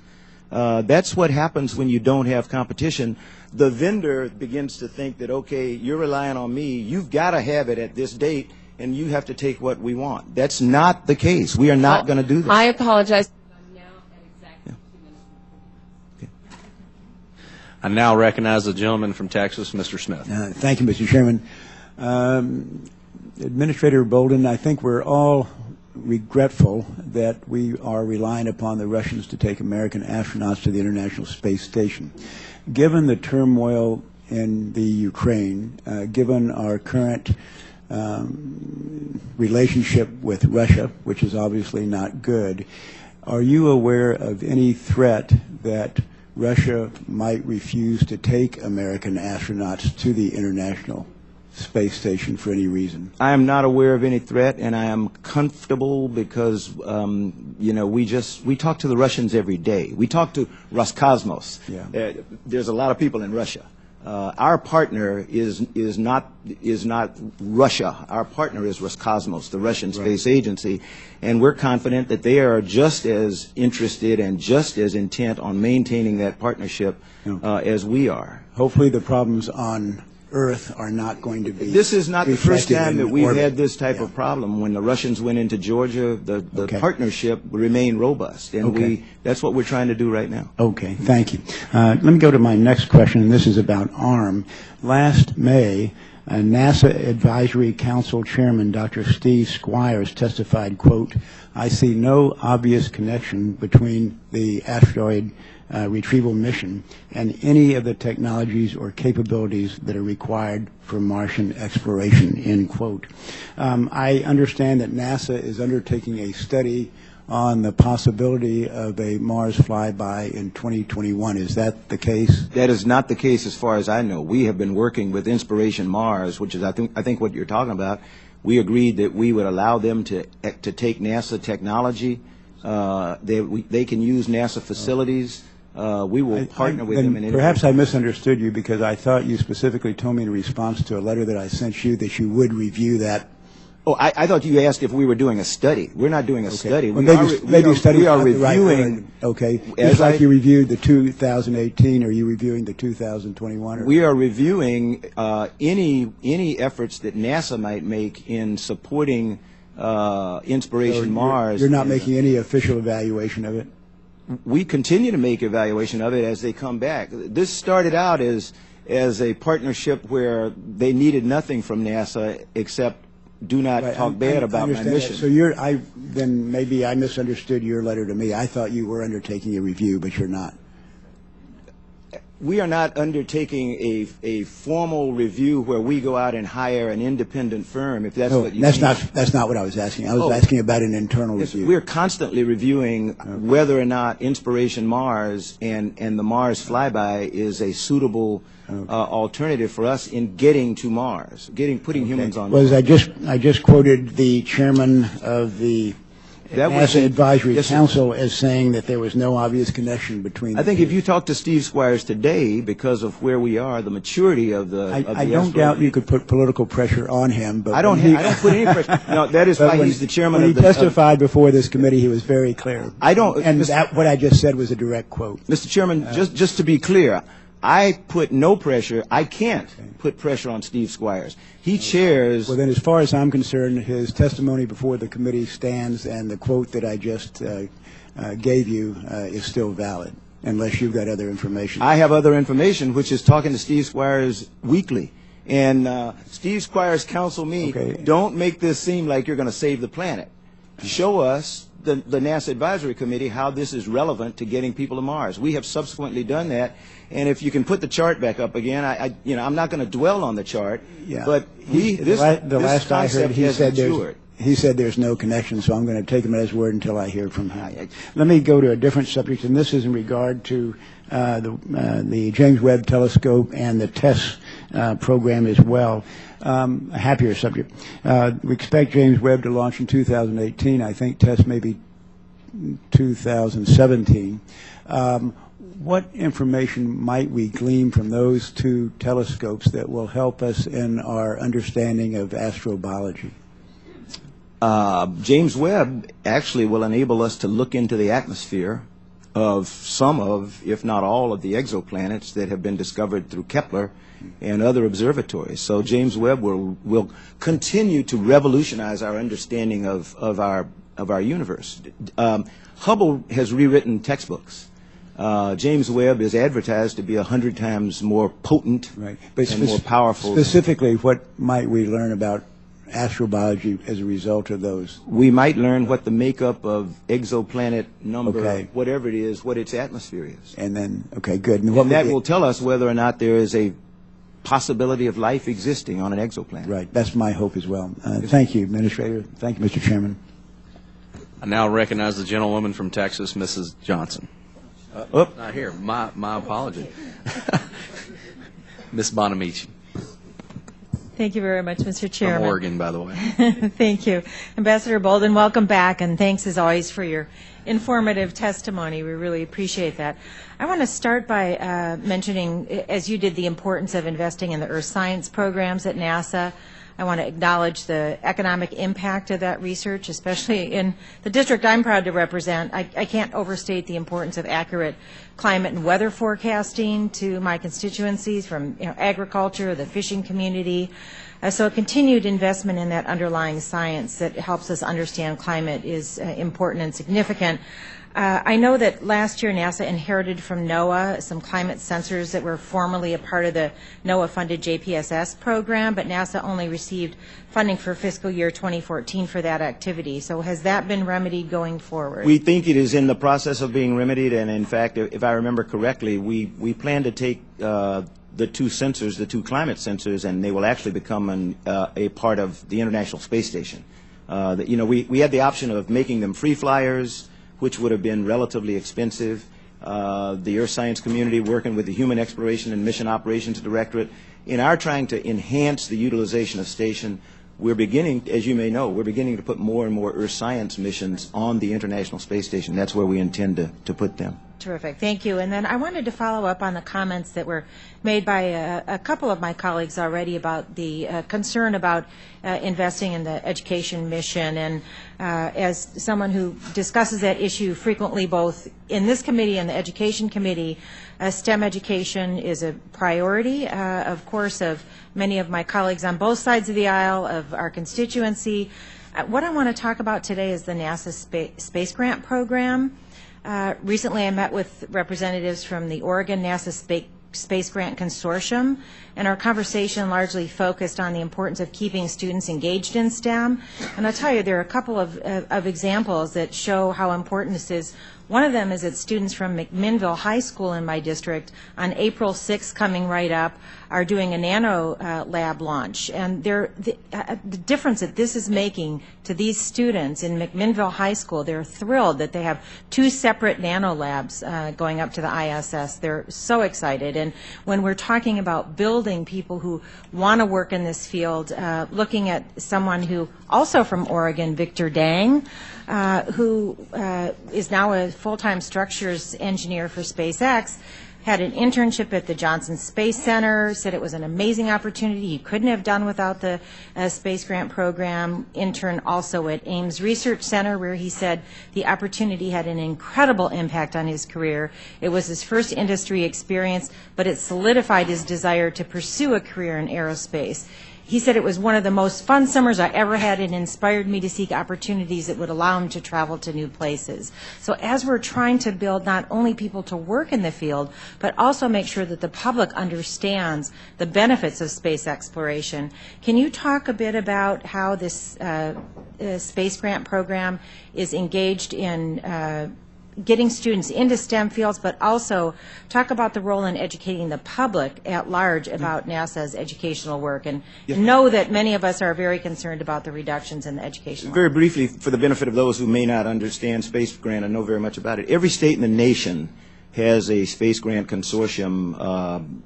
Speaker 5: That's what happens when you don't have competition. The vendor begins to think that, okay, you're relying on me, you've got to have it at this date, and you have to take what we want. That's not the case. We are not going to do that.
Speaker 2: I apologize. I'm now
Speaker 1: I now recognize the gentleman from Texas, Mr. Smith.
Speaker 3: Thank you, Mr. Chairman. Administrator Bolden, I think we're all regretful that we are relying upon the Russians to take American astronauts to the International Space Station. Given the turmoil in the Ukraine, given our current relationship with Russia, which is obviously not good, are you aware of any threat that Russia might refuse to take American astronauts to the International Space Station for any reason?
Speaker 5: I am not aware of any threat, and I am comfortable because, you know, we talk to the Russians every day. We talk to Roscosmos.
Speaker 3: Yeah.
Speaker 5: There's a lot of people in Russia. Our partner is not Russia. Our partner is Roscosmos, the Russian space agency, and we're confident that they are just as interested and just as intent on maintaining that partnership as we are.
Speaker 3: Hopefully the problems on Earth are not going to be.
Speaker 5: This is not the first time that we've
Speaker 3: orbit.
Speaker 5: had this type of problem. When the Russians went into Georgia, the partnership remained robust, and that's what we're trying to do right now.
Speaker 3: Okay, thank you. Let me go to my next question, and this is about ARM. Last May, NASA Advisory Council Chairman Dr. Steve Squires testified, quote, "I see no obvious connection between the asteroid retrieval mission and any of the technologies or capabilities that are required for Martian exploration," end quote. I understand that NASA is undertaking a study on the possibility of a Mars flyby in 2021. Is that the case?
Speaker 5: That is not the case as far as I know. We have been working with Inspiration Mars, which is I think what you're talking about. We agreed that we would allow them to take NASA technology. They can use NASA facilities. We will partner with them.
Speaker 3: Perhaps I misunderstood you, because I thought you specifically told me in response to a letter that I sent you that you would review that.
Speaker 5: Oh, I thought you asked if we were doing a study. We're not doing a study.
Speaker 3: Well, we are reviewing.
Speaker 5: Okay.
Speaker 3: Just like you reviewed the 2018, are you reviewing the 2021?
Speaker 5: We are reviewing any efforts that NASA might make in supporting Inspiration Mars.
Speaker 3: You're not making any official evaluation of it?
Speaker 5: We continue to make evaluation of it as they come back. This started out as a partnership where they needed nothing from NASA except do not talk bad about my mission.
Speaker 3: So then maybe I misunderstood your letter to me. I thought you were undertaking a review, but you're not.
Speaker 5: We are not undertaking a formal review where we go out and hire an independent firm, if that's what you mean.
Speaker 3: That's not what I was asking. I was asking about an internal review.
Speaker 5: We're constantly reviewing whether or not Inspiration Mars and the Mars flyby is a suitable alternative for us in getting to Mars, putting humans on Mars.
Speaker 3: I just quoted the chairman of the NASA Advisory Council as saying that there was no obvious connection between the two.
Speaker 5: I think if you talk to Steve Squires today, because of where we are, the maturity of the
Speaker 3: I don't doubt you could put political pressure on him, but
Speaker 5: I don't put any pressure. No, that is why he's the chairman of the.
Speaker 3: When he testified before this committee, he was very clear. What I just said was a direct quote.
Speaker 5: Mr. Chairman, just to be clear, I put no pressure. I can't put pressure on Steve Squires. He chairs.
Speaker 3: Well, then, as far as I'm concerned, his testimony before the committee stands, and the quote that I just gave you is still valid, unless you've got other information.
Speaker 5: I have other information, which is talking to Steve Squires weekly. And Steve Squires counseled me, don't make this seem like you're going to save the planet. Show us, the NASA Advisory Committee, how this is relevant to getting people to Mars. We have subsequently done that. And if you can put the chart back up again, I'm not going to dwell on the chart, but this concept has matured.
Speaker 3: He said there's no connection, so I'm going to take him at his word until I hear from him. Let me go to a different subject, and this is in regard to the James Webb Telescope and the TESS program as well. A happier subject. We expect James Webb to launch in 2018. I think TESS may be 2017. What information might we glean from those two telescopes that will help us in our understanding of astrobiology?
Speaker 5: James Webb actually will enable us to look into the atmosphere of some of, if not all, of the exoplanets that have been discovered through Kepler and other observatories. So James Webb will continue to revolutionize our understanding of our universe. Hubble has rewritten textbooks. James Webb is advertised to be 100 times more potent and more powerful.
Speaker 3: Specifically, what might we learn about astrobiology as a result of those?
Speaker 5: We might learn what the makeup of exoplanet number, whatever it is, what its atmosphere is.
Speaker 3: And then, okay, good.
Speaker 5: And that will tell us whether or not there is a possibility of life existing on an exoplanet.
Speaker 3: Right. That's my hope as well. Thank you, Administrator. Thank you, Mr. Chairman.
Speaker 1: I now recognize the gentlewoman from Texas, Mrs. Johnson. Not here. My apology. Ms. Bonamici.
Speaker 6: Thank you very much, Mr. Chairman.
Speaker 1: From Oregon, by the way.
Speaker 6: Thank you. Ambassador Bolden, welcome back, and thanks as always for your informative testimony. We really appreciate that. I want to start by mentioning, as you did, the importance of investing in the earth science programs at NASA. I want to acknowledge the economic impact of that research, especially in the district I'm proud to represent. I can't overstate the importance of accurate climate and weather forecasting to my constituencies, from agriculture, the fishing community. So a continued investment in that underlying science that helps us understand climate is important and significant. I know that last year NASA inherited from NOAA some climate sensors that were formerly a part of the NOAA-funded JPSS program, but NASA only received funding for fiscal year 2014 for that activity. So has that been remedied going forward?
Speaker 5: We think it is in the process of being remedied, and in fact, if I remember correctly, we plan to take the two sensors, the two climate sensors, and they will actually become a part of the International Space Station. We had the option of making them free flyers, which would have been relatively expensive. The Earth Science community working with the Human Exploration and Mission Operations Directorate. In our trying to enhance the utilization of station, we're beginning, as you may know, we're beginning to put more and more Earth Science missions on the International Space Station. That's where we intend to put them.
Speaker 6: Terrific. Thank you. And then I wanted to follow up on the comments that were made by a couple of my colleagues already about the concern about investing in the education mission. And as someone who discusses that issue frequently both in this committee and the Education Committee, STEM education is a priority, of course, of many of my colleagues on both sides of the aisle, of our constituency. What I want to talk about today is the NASA Space Grant Program. Recently, I met with representatives from the Oregon NASA Space Grant Consortium, and our conversation largely focused on the importance of keeping students engaged in STEM. And I'll tell you, there are a couple of examples that show how important this is. One of them is that students from McMinnville High School in my district, on April 6th, coming right up, are doing a nano lab launch. And the difference that this is making to these students in McMinnville High School, they're thrilled that they have two separate nano labs going up to the ISS. They're so excited. And when we're talking about building people who want to work in this field, looking at someone who, also from Oregon, Victor Dang, who is now a full-time structures engineer for SpaceX, had an internship at the Johnson Space Center, said it was an amazing opportunity he couldn't have done without the Space Grant Program. Intern also at Ames Research Center, where he said the opportunity had an incredible impact on his career. It was his first industry experience, but it solidified his desire to pursue a career in aerospace. He said it was one of the most fun summers I ever had and inspired me to seek opportunities that would allow him to travel to new places. So as we're trying to build not only people to work in the field, but also make sure that the public understands the benefits of space exploration, can you talk a bit about how this Space Grant Program is engaged in getting students into STEM fields, but also talk about the role in educating the public at large about NASA's educational work, and know that many of us are very concerned about the reductions in the education.
Speaker 5: Very briefly, for the benefit of those who may not understand Space Grant and know very much about it, every state in the nation has a Space Grant Consortium,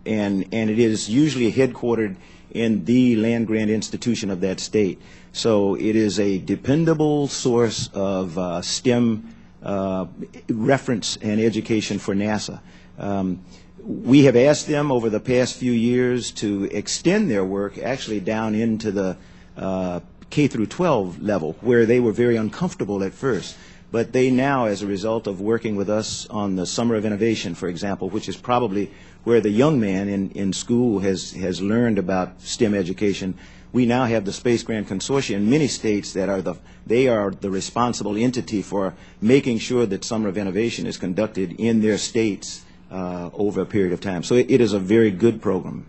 Speaker 5: and it is usually headquartered in the land grant institution of that state. So it is a dependable source of STEM reference and education for NASA. We have asked them over the past few years to extend their work actually down into the K through 12 level, where they were very uncomfortable at first. But they now, as a result of working with us on the Summer of Innovation, for example, which is probably where the young man in school has learned about STEM education, we now have the Space Grant Consortium in many states that are the responsible entity for making sure that Summer of Innovation is conducted in their states over a period of time. So it is a very good program.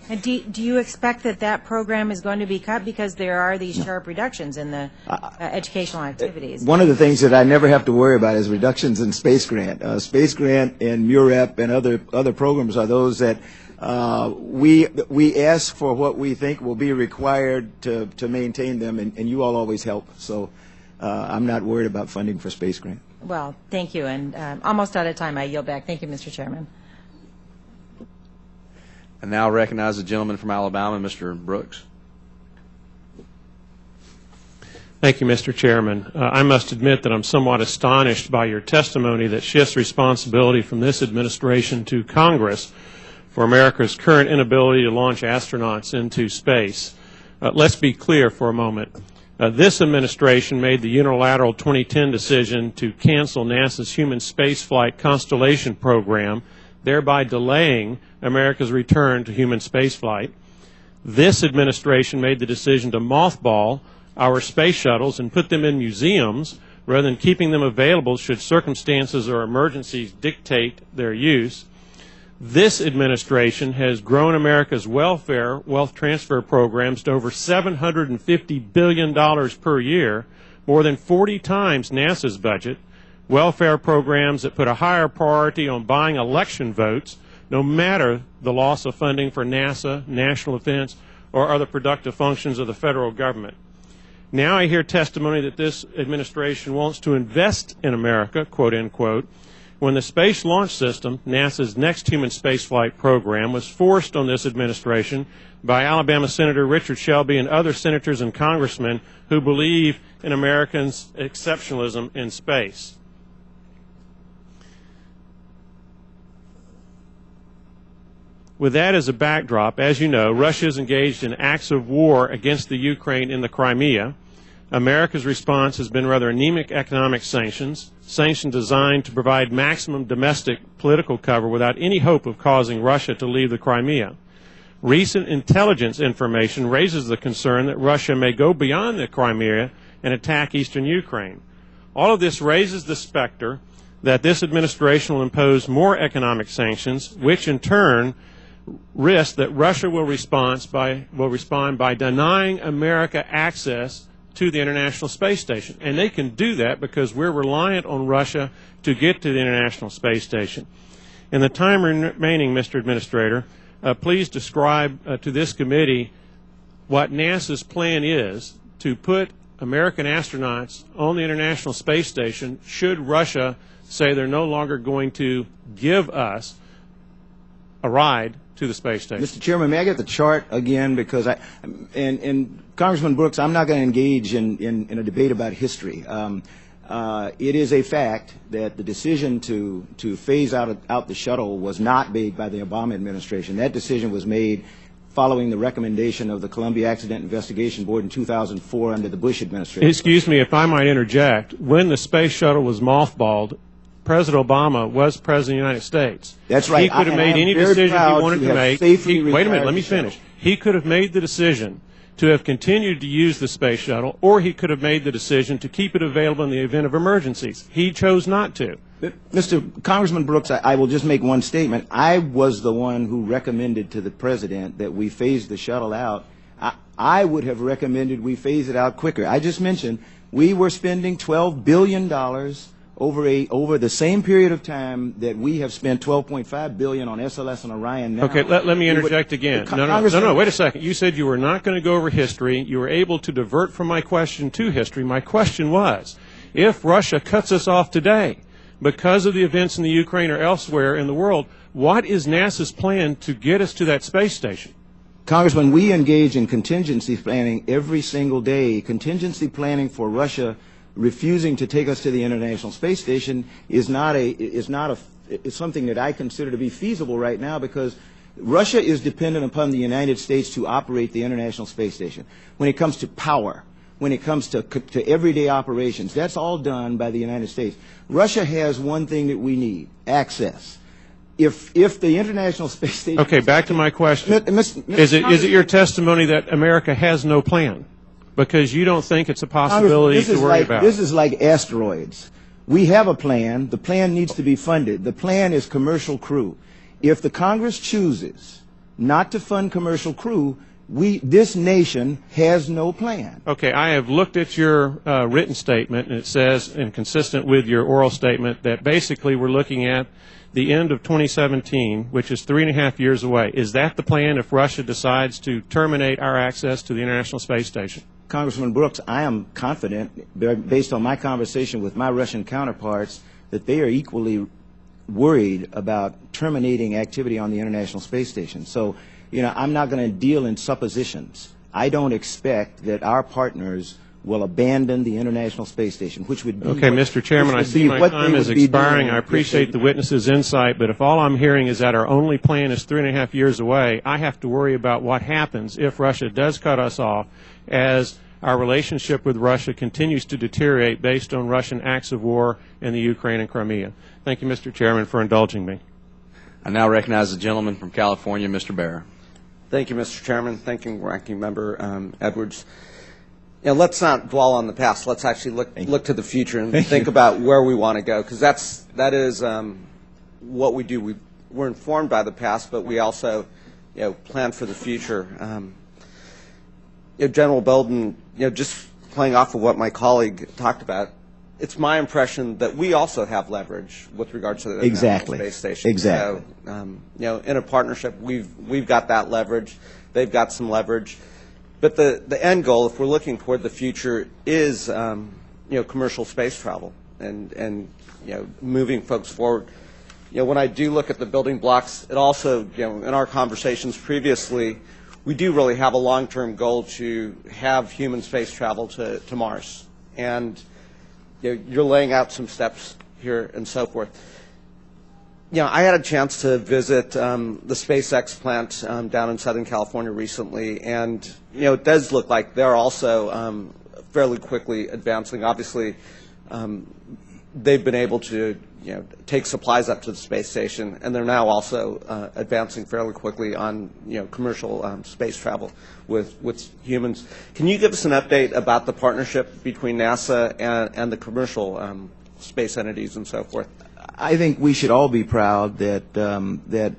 Speaker 6: And do you expect that program is going to be cut because there are these sharp reductions in the educational activities?
Speaker 5: One of the things that I never have to worry about is reductions in Space Grant. Space Grant and MUREP and other programs are those that we ask for what we think will be required to maintain them, and you all always help. So I'm not worried about funding for Space Grant.
Speaker 6: Well, thank you. And almost out of time. I yield back. Thank you, Mr. Chairman.
Speaker 1: I now recognize the gentleman from Alabama, Mr. Brooks.
Speaker 7: Thank you, Mr. Chairman. I must admit that I'm somewhat astonished by your testimony that shifts responsibility from this administration to Congress for America's current inability to launch astronauts into space. Let's be clear for a moment. This administration made the unilateral 2010 decision to cancel NASA's human spaceflight Constellation program, thereby delaying America's return to human spaceflight. This administration made the decision to mothball our space shuttles and put them in museums rather than keeping them available should circumstances or emergencies dictate their use. This administration has grown America's welfare wealth transfer programs to over $750 billion per year, more than 40 times NASA's budget, welfare programs that put a higher priority on buying election votes, no matter the loss of funding for NASA, national defense, or other productive functions of the federal government. Now I hear testimony that this administration wants to invest in America, quote, unquote, when the Space Launch System, NASA's next human spaceflight program, was forced on this administration by Alabama Senator Richard Shelby and other senators and congressmen who believe in Americans' exceptionalism in space. With that as a backdrop, as you know, Russia is engaged in acts of war against the Ukraine in the Crimea. America's response has been rather anemic economic sanctions, sanctions designed to provide maximum domestic political cover without any hope of causing Russia to leave the Crimea. Recent intelligence information raises the concern that Russia may go beyond the Crimea and attack eastern Ukraine. All of this raises the specter that this administration will impose more economic sanctions, which in turn risk that Russia will respond by denying America access to the International Space Station. And they can do that because we're reliant on Russia to get to the International Space Station. In the time remaining, Mr. Administrator, please describe to this committee what NASA's plan is to put American astronauts on the International Space Station should Russia say they're no longer going to give us a ride to the space station.
Speaker 5: Mr. Chairman, may I get the chart again? Because and Congressman Brooks, I'm not going to engage in a debate about history. It is a fact that the decision to phase out the shuttle was not made by the Obama administration. That decision was made following the recommendation of the Columbia Accident Investigation Board in 2004 under the Bush administration.
Speaker 7: Excuse me, if I might interject. When the space shuttle was mothballed, President Obama was President of the United States.
Speaker 5: That's right.
Speaker 7: He could have made any decision he wanted to make. Wait a minute, let me finish. He could have made the decision to have continued to use the space shuttle, or he could have made the decision to keep it available in the event of emergencies. He chose not to.
Speaker 5: Mr. Congressman Brooks, I will just make one statement. I was the one who recommended to the President that we phase the shuttle out. I would have recommended we phase it out quicker. I just mentioned we were spending $12 billion over the same period of time that we have spent $12.5 billion on SLS and Orion now.
Speaker 7: Okay, let me interject again. No, wait a second. You said you were not going to go over history. You were able to divert from my question to history. My question was, if Russia cuts us off today because of the events in the Ukraine or elsewhere in the world, what is NASA's plan to get us to that space station?
Speaker 5: Congressman, we engage in contingency planning every single day. Contingency planning for Russia refusing to take us to the International Space Station is something that I consider to be feasible right now, because Russia is dependent upon the United States to operate the International Space Station. When it comes to power, when it comes to everyday operations, that's all done by the United States. Russia has one thing that we need: access. if the International Space Station...
Speaker 7: Okay, back to my question.
Speaker 5: Mr.
Speaker 7: Is it your testimony that America has no plan? Because you don't think it's a possibility to worry about.
Speaker 5: This is like asteroids. We have a plan. The plan needs to be funded. The plan is commercial crew. If the Congress chooses not to fund commercial crew, this nation has no plan.
Speaker 7: Okay, I have looked at your written statement, and it says, and consistent with your oral statement, that basically we're looking at the end of 2017, which is 3.5 years away. Is that the plan if Russia decides to terminate our access to the International Space Station?
Speaker 5: Congressman Brooks, I am confident, based on my conversation with my Russian counterparts, that they are equally worried about terminating activity on the International Space Station. So, I'm not going to deal in suppositions. I don't expect that our partners will abandon the International Space Station, which would be...
Speaker 7: Okay, Mr. Chairman, I see my time is expiring. I appreciate the witness's insight, but if all I'm hearing is that our only plan is 3.5 years away, I have to worry about what happens if Russia does cut us off as our relationship with Russia continues to deteriorate based on Russian acts of war in the Ukraine and Crimea. Thank you, Mr. Chairman, for indulging me.
Speaker 1: I now recognize the gentleman from California, Mr. Barr.
Speaker 8: Thank you, Mr. Chairman. Thank you, Ranking Member Edwards. Let's not dwell on the past. Let's actually look to the future and think about where we want to go, because that is what we do. We're informed by the past, but we also plan for the future. General Bolden, just playing off of what my colleague talked about, it's my impression that we also have leverage with regards to the International Space Station.
Speaker 5: Exactly.
Speaker 8: So, in a partnership, we've got that leverage. They've got some leverage. But the end goal, if we're looking toward the future, is commercial space travel and moving folks forward. When I do look at the building blocks, it also in our conversations previously, we do really have a long-term goal to have human space travel to Mars, and you're laying out some steps here and so forth. I had a chance to visit the SpaceX plant down in Southern California recently, and it does look like they're also fairly quickly advancing. Obviously, they've been able to take supplies up to the space station, and they're now also advancing fairly quickly on commercial space travel with humans. Can you give us an update about the partnership between NASA and the commercial space entities and so forth?
Speaker 5: I think we should all be proud that that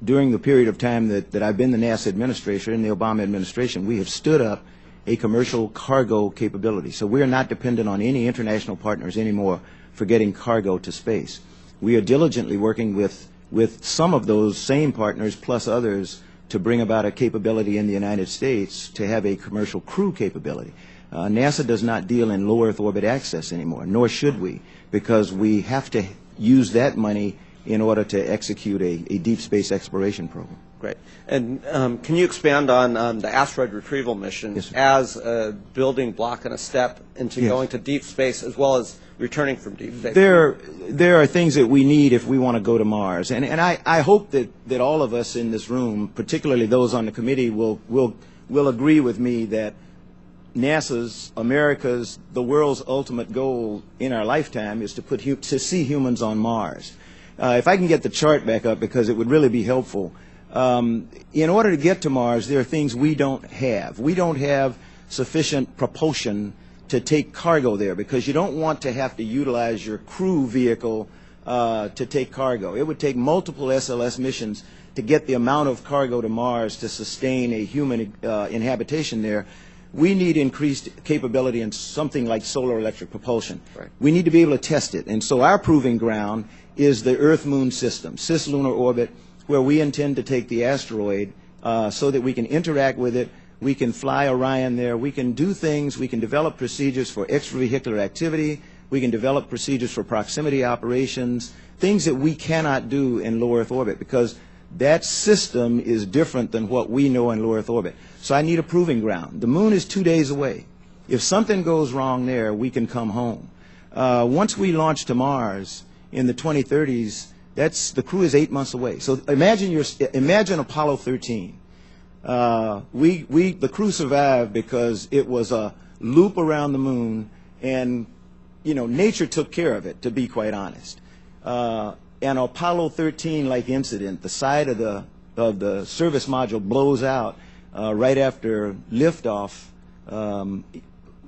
Speaker 5: during the period of time that I've been the NASA administrator in the Obama administration, we have stood up a commercial cargo capability. So we are not dependent on any international partners anymore for getting cargo to space. We are diligently working with some of those same partners plus others to bring about a capability in the United States to have a commercial crew capability. NASA does not deal in low Earth orbit access anymore, nor should we, because we have to use that money in order to execute a deep space exploration program.
Speaker 8: Great. And can you expand on the asteroid retrieval mission as a building block and a step into going to deep space as well as returning from deep space?
Speaker 5: There are things that we need if we want to go to Mars. And I hope that all of us in this room, particularly those on the committee, will agree with me that NASA's, America's, the world's ultimate goal in our lifetime is to see humans on Mars. If I can get the chart back up, because it would really be helpful. In order to get to Mars, there are things we don't have. We don't have sufficient propulsion to take cargo there, because you don't want to have to utilize your crew vehicle to take cargo. It would take multiple SLS missions to get the amount of cargo to Mars to sustain a human inhabitation there. We need increased capability in something like solar electric propulsion.
Speaker 8: Right.
Speaker 5: We need to be able to test it. And so our proving ground is the Earth-Moon system, cislunar orbit, where we intend to take the asteroid so that we can interact with it. We can fly Orion there. We can do things. We can develop procedures for extravehicular activity. We can develop procedures for proximity operations, things that we cannot do in low Earth orbit, because that system is different than what we know in low Earth orbit. So I need a proving ground. The moon is 2 days away. If something goes wrong there, we can come home. Once we launch to Mars in the 2030s, the crew is 8 months away. So imagine Apollo 13. The crew survived because it was a loop around the moon, and nature took care of it, to be quite honest. an Apollo 13-like incident, the side of the service module blows out right after liftoff,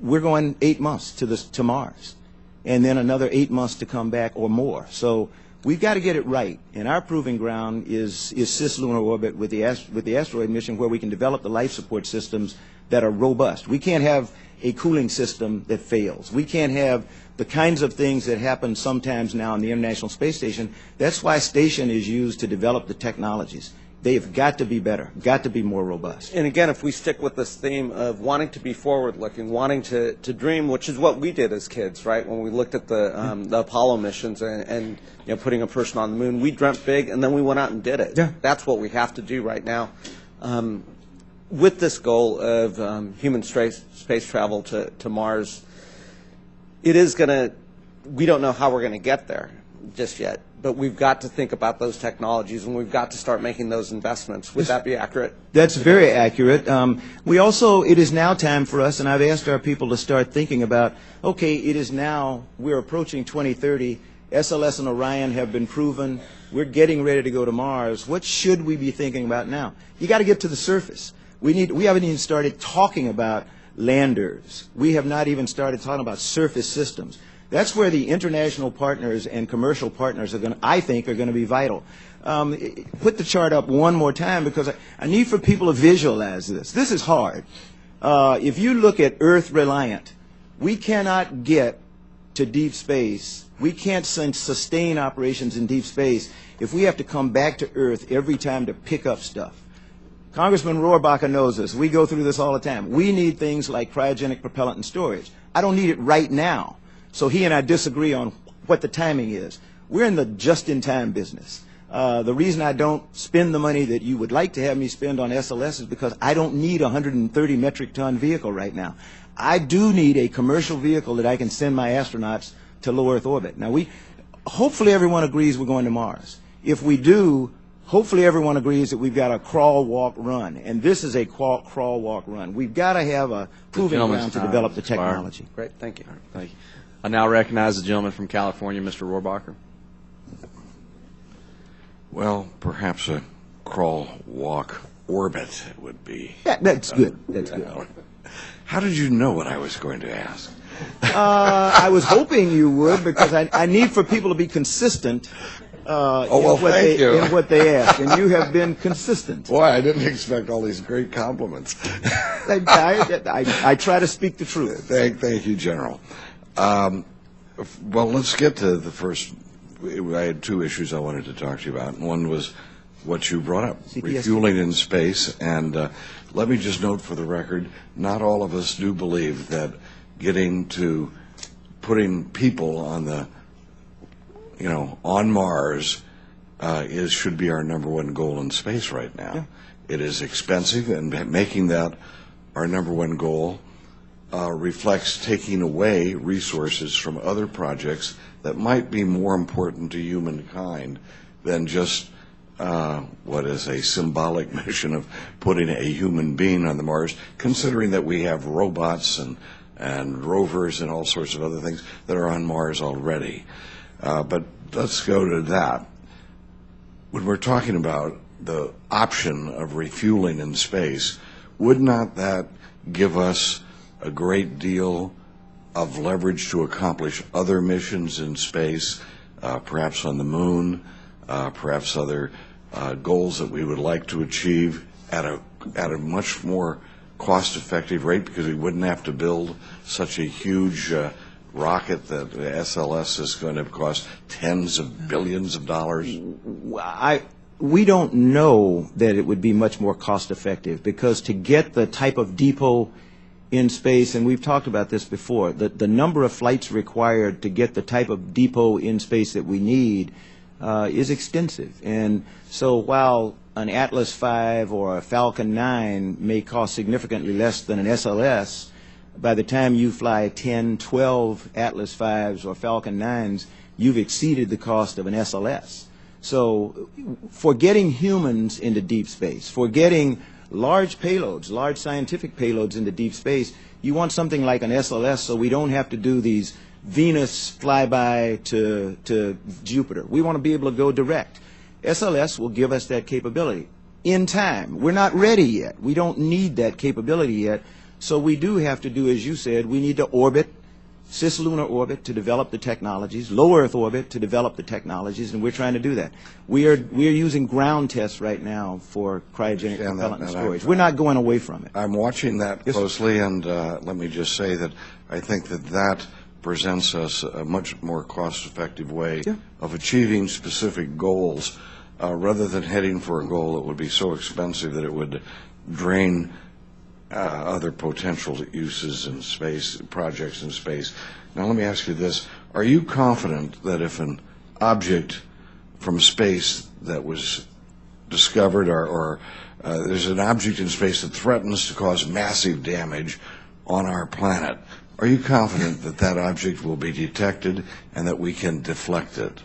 Speaker 5: we're going 8 months to Mars, and then another 8 months to come back or more. So we've got to get it right, and our proving ground is cislunar orbit with the asteroid mission, where we can develop the life support systems that are robust. We can't have a cooling system that fails. We can't have the kinds of things that happen sometimes now on the International Space Station. That's why station is used to develop the technologies. They've got to be better, got to be more robust.
Speaker 8: And again, if we stick with this theme of wanting to be forward-looking, wanting to dream, which is what we did as kids, right? When we looked at the Apollo missions and you know, putting a person on the moon, we dreamt big, and then we went out and did it.
Speaker 5: Yeah.
Speaker 8: That's what we have to do right now. With this goal of human space travel to Mars, it is going to, we don't know how we're going to get there just yet, but we've got to think about those technologies, and we've got to start making those investments. Would that be accurate?
Speaker 5: That's very accurate. We also, it is now time for us, and I've asked our people to start thinking about, okay, it is now, we're approaching 2030, SLS and Orion have been proven, we're getting ready to go to Mars. What should we be thinking about now? You got to get to the surface. We haven't even started talking about landers. We have not even started talking about surface systems. That's where the international partners and commercial partners are going to, I think, are going to be vital. Put the chart up one more time, because I need for people to visualize this. This is hard. If you look at Earth reliant, we cannot get to deep space. We can't sustain operations in deep space if we have to come back to Earth every time to pick up stuff. Congressman Rohrabacher knows this. We go through this all the time. We need things like cryogenic propellant and storage. I don't need it right now. So he and I disagree on what the timing is. We're in the just-in-time business. The reason I don't spend the money that you would like to have me spend on SLS is because I don't need a 130 metric ton vehicle right now. I do need a commercial vehicle that I can send my astronauts to low Earth orbit. Now, hopefully everyone agrees we're going to Mars. If we do, hopefully everyone agrees that we've got a crawl, walk, run. And this is a crawl, walk, run. We've got to have a proving ground to develop the technology.
Speaker 8: Great, thank you.
Speaker 1: Thank you. I now recognize the gentleman from California, Mr. Rohrabacher.
Speaker 9: Well, perhaps a crawl, walk, orbit would be.
Speaker 5: That's good. That's good.
Speaker 9: How did you know what I was going to ask?
Speaker 5: I was hoping you would, because I need for people to be consistent in what they ask, and you have been consistent.
Speaker 9: Boy, I didn't expect all these great compliments.
Speaker 5: I try to speak the truth.
Speaker 9: Thank you, General. Well, let's get to the first. I had two issues I wanted to talk to you about. One was what you brought up, refueling in space. And let me just note for the record, not all of us do believe that getting to putting people on the, on Mars should be our number one goal in space right now. Yeah. It is expensive, and making that our number one goal reflects taking away resources from other projects that might be more important to humankind than just what is a symbolic mission of putting a human being on the Mars, considering that we have robots and rovers and all sorts of other things that are on Mars already. But let's go to that. When we're talking about the option of refueling in space, would not that give us a great deal of leverage to accomplish other missions in space, perhaps on the moon, perhaps other goals that we would like to achieve at a much more cost-effective rate, because we wouldn't have to build such a huge rocket that SLS is going to cost tens of billions of dollars?
Speaker 5: We don't know that it would be much more cost-effective, because to get the type of depot in space, and we've talked about this before, the number of flights required to get the type of depot in space that we need is extensive. And so while an Atlas V or a Falcon 9 may cost significantly less than an SLS, by the time you fly 10, 12 Atlas Vs or Falcon 9s, you've exceeded the cost of an SLS. So for getting humans into deep space, for getting large payloads, large scientific payloads into deep space, you want something like an SLS so we don't have to do these Venus flyby to Jupiter. We want to be able to go direct. SLS will give us that capability in time. We're not ready yet. We don't need that capability yet. So we do have to do, as you said, we need to orbit, cislunar orbit to develop the technologies, low Earth orbit to develop the technologies, and we're trying to do that. We are using ground tests right now for cryogenic propellant and storage. We're not going away from it.
Speaker 9: I'm watching that closely, and let me just say that I think that presents us a much more cost-effective way of achieving specific goals, rather than heading for a goal that would be so expensive that it would drain other potential uses in space, projects in space. Now let me ask you this. Are you confident that if an object from space that was discovered or there's an object in space that threatens to cause massive damage on our planet, are you confident that that object will be detected and that we can deflect it?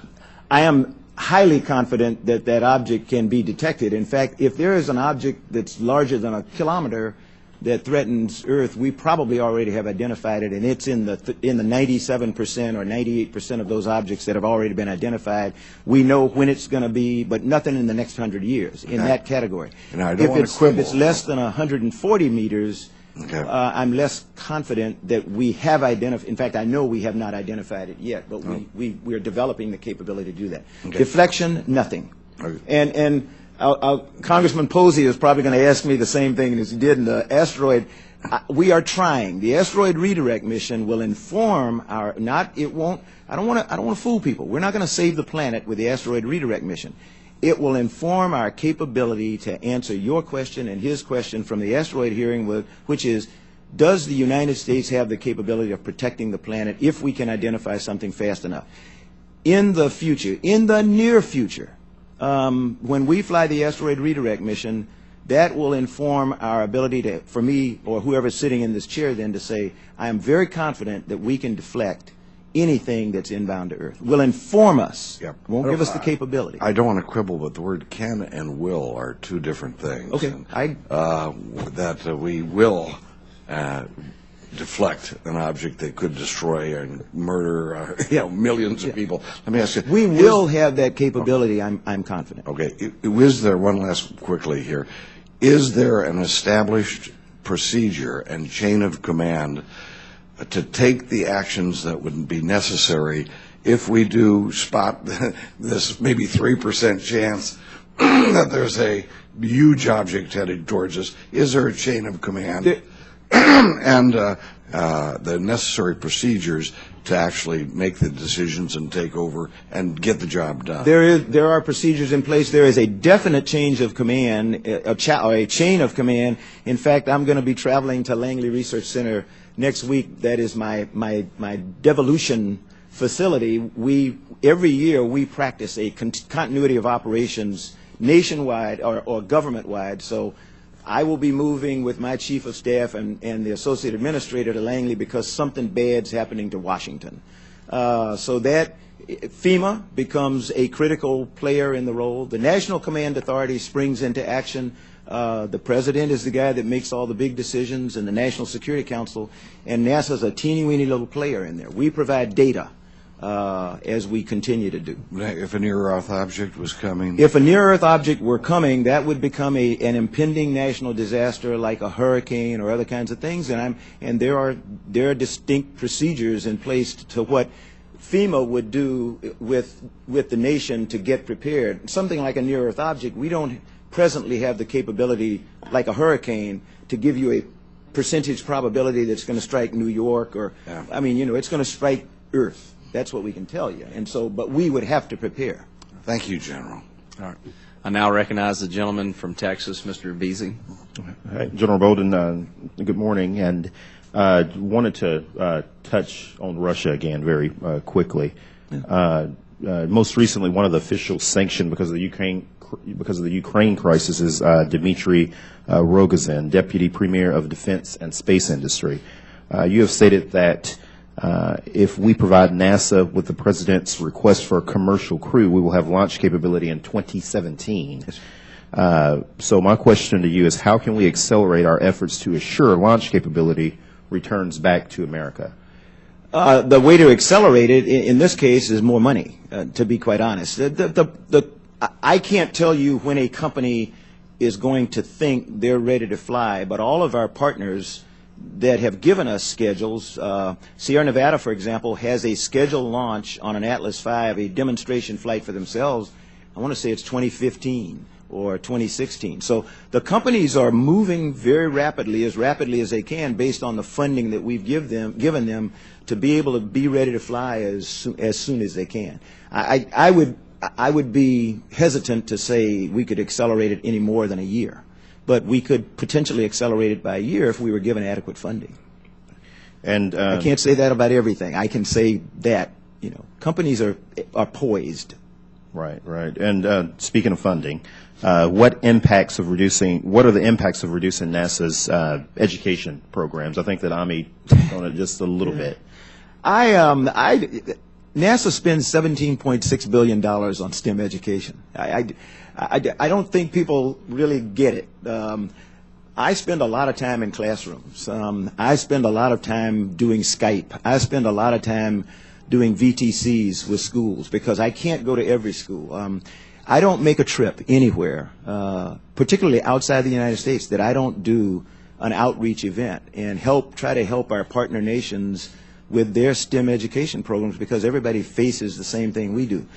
Speaker 5: I am highly confident that that object can be detected. In fact, if there is an object that's larger than a kilometer that threatens Earth, we probably already have identified it, and it's in the 97% or 98% of those objects that have already been identified. We know when it's going to be, but nothing in the next 100 years in that category.
Speaker 9: And I don't want to quibble.
Speaker 5: If it's less than 140 meters, I'm less confident that we have identified. In fact, I know we have not identified it yet, but we are developing the capability to do that. Deflection, nothing. And Congressman Posey is probably going to ask me the same thing as he did in the asteroid. We are trying. The asteroid redirect mission will inform our. It won't. I don't want to fool people. We're not going to save the planet with the asteroid redirect mission. It will inform our capability to answer your question and his question from the asteroid hearing, which is, does the United States have the capability of protecting the planet if we can identify something fast enough? In the future, in the near future, when we fly the asteroid redirect mission, that will inform our ability to, for me or whoever's sitting in this chair then, to say, I am very confident that we can deflect anything that's inbound to Earth. Will inform us. Won't give us the capability.
Speaker 9: I don't want to quibble, but the word can and will are two different things.
Speaker 5: Okay.
Speaker 9: That we will deflect an object that could destroy and murder millions of people. Let me ask you.
Speaker 5: We will have that capability, I'm confident.
Speaker 9: Okay. Is there, one last quickly here, is there an established procedure and chain of command to take the actions that would be necessary if we do spot this maybe 3% chance that there's a huge object headed towards us? Is there a chain of command and the necessary procedures to actually make the decisions and take over and get the job done?
Speaker 5: There are procedures in place. There is a definite change of command, a chain of command. In fact, I'm going to be traveling to Langley Research Center next week. That is my devolution facility. Every year we practice a continuity of operations nationwide or government-wide. So I will be moving with my chief of staff and the associate administrator to Langley because something bad's happening to Washington. So that FEMA becomes a critical player in the role. The National Command Authority springs into action. The president is the guy that makes all the big decisions, and the National Security Council, and NASA's a teeny-weeny little player in there. We provide data as we continue to do.
Speaker 9: If a near-Earth object was coming?
Speaker 5: If a near-Earth object were coming, that would become an impending national disaster like a hurricane or other kinds of things, and there are distinct procedures in place to what FEMA would do with the nation to get prepared. Something like a near-Earth object, we don't presently have the capability, like a hurricane, to give you a percentage probability that's going to strike New York or, it's going to strike Earth. That's what we can tell you. And so, but we would have to prepare.
Speaker 9: Thank you, General.
Speaker 1: All right. I now recognize the gentleman from Texas, Mr. Veazey.
Speaker 10: Hi, General Bolden, good morning. And wanted to touch on Russia again very quickly. Most recently, one of the officials sanctioned because of the Ukraine crisis is Dmitry Rogozin, Deputy Premier of Defense and Space Industry. You have stated that if we provide NASA with the President's request for a commercial crew, we will have launch capability in 2017. So my question to you is, how can we accelerate our efforts to assure launch capability returns back to America?
Speaker 5: The way to accelerate it, in this case, is more money, to be quite honest. I can't tell you when a company is going to think they're ready to fly, but all of our partners that have given us schedules, Sierra Nevada, for example, has a scheduled launch on an Atlas V, a demonstration flight for themselves. I want to say it's 2015 or 2016. So the companies are moving very rapidly as they can, based on the funding that we've given them to be able to be ready to fly as soon as they can. I would be hesitant to say we could accelerate it any more than a year, but we could potentially accelerate it by a year if we were given adequate funding.
Speaker 10: And
Speaker 5: I can't say that about everything. I can say that companies are poised.
Speaker 10: Right. And speaking of funding, what are the impacts of reducing NASA's education programs? I think that Ami touched on it just a little bit.
Speaker 5: NASA spends $17.6 billion on STEM education. I don't think people really get it. I spend a lot of time in classrooms. I spend a lot of time doing Skype. I spend a lot of time doing VTCs with schools because I can't go to every school. I don't make a trip anywhere, particularly outside the United States, that I don't do an outreach event and try to help our partner nations with their STEM education programs, because everybody faces the same thing we do.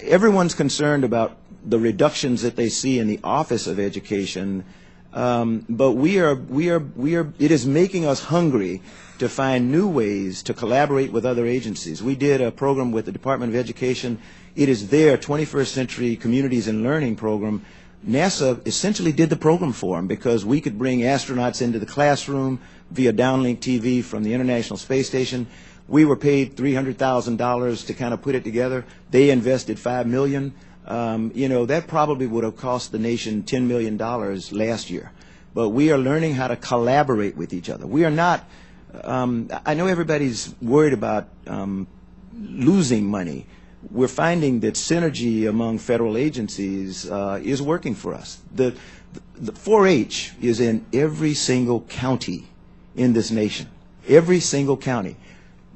Speaker 5: Everyone's concerned about the reductions that they see in the Office of Education, but it is making us hungry to find new ways to collaborate with other agencies. We did a program with the Department of Education. It is their 21st Century Communities and Learning program. NASA essentially did the program for them because we could bring astronauts into the classroom via downlink TV from the International Space Station. We were paid $300,000 to kind of put it together. They invested $5 million. That probably would have cost the nation $10 million last year. But we are learning how to collaborate with each other. We are not, I know everybody's worried about losing money. We're finding that synergy among federal agencies is working for us. The 4-H is in every single county in this nation, every single county.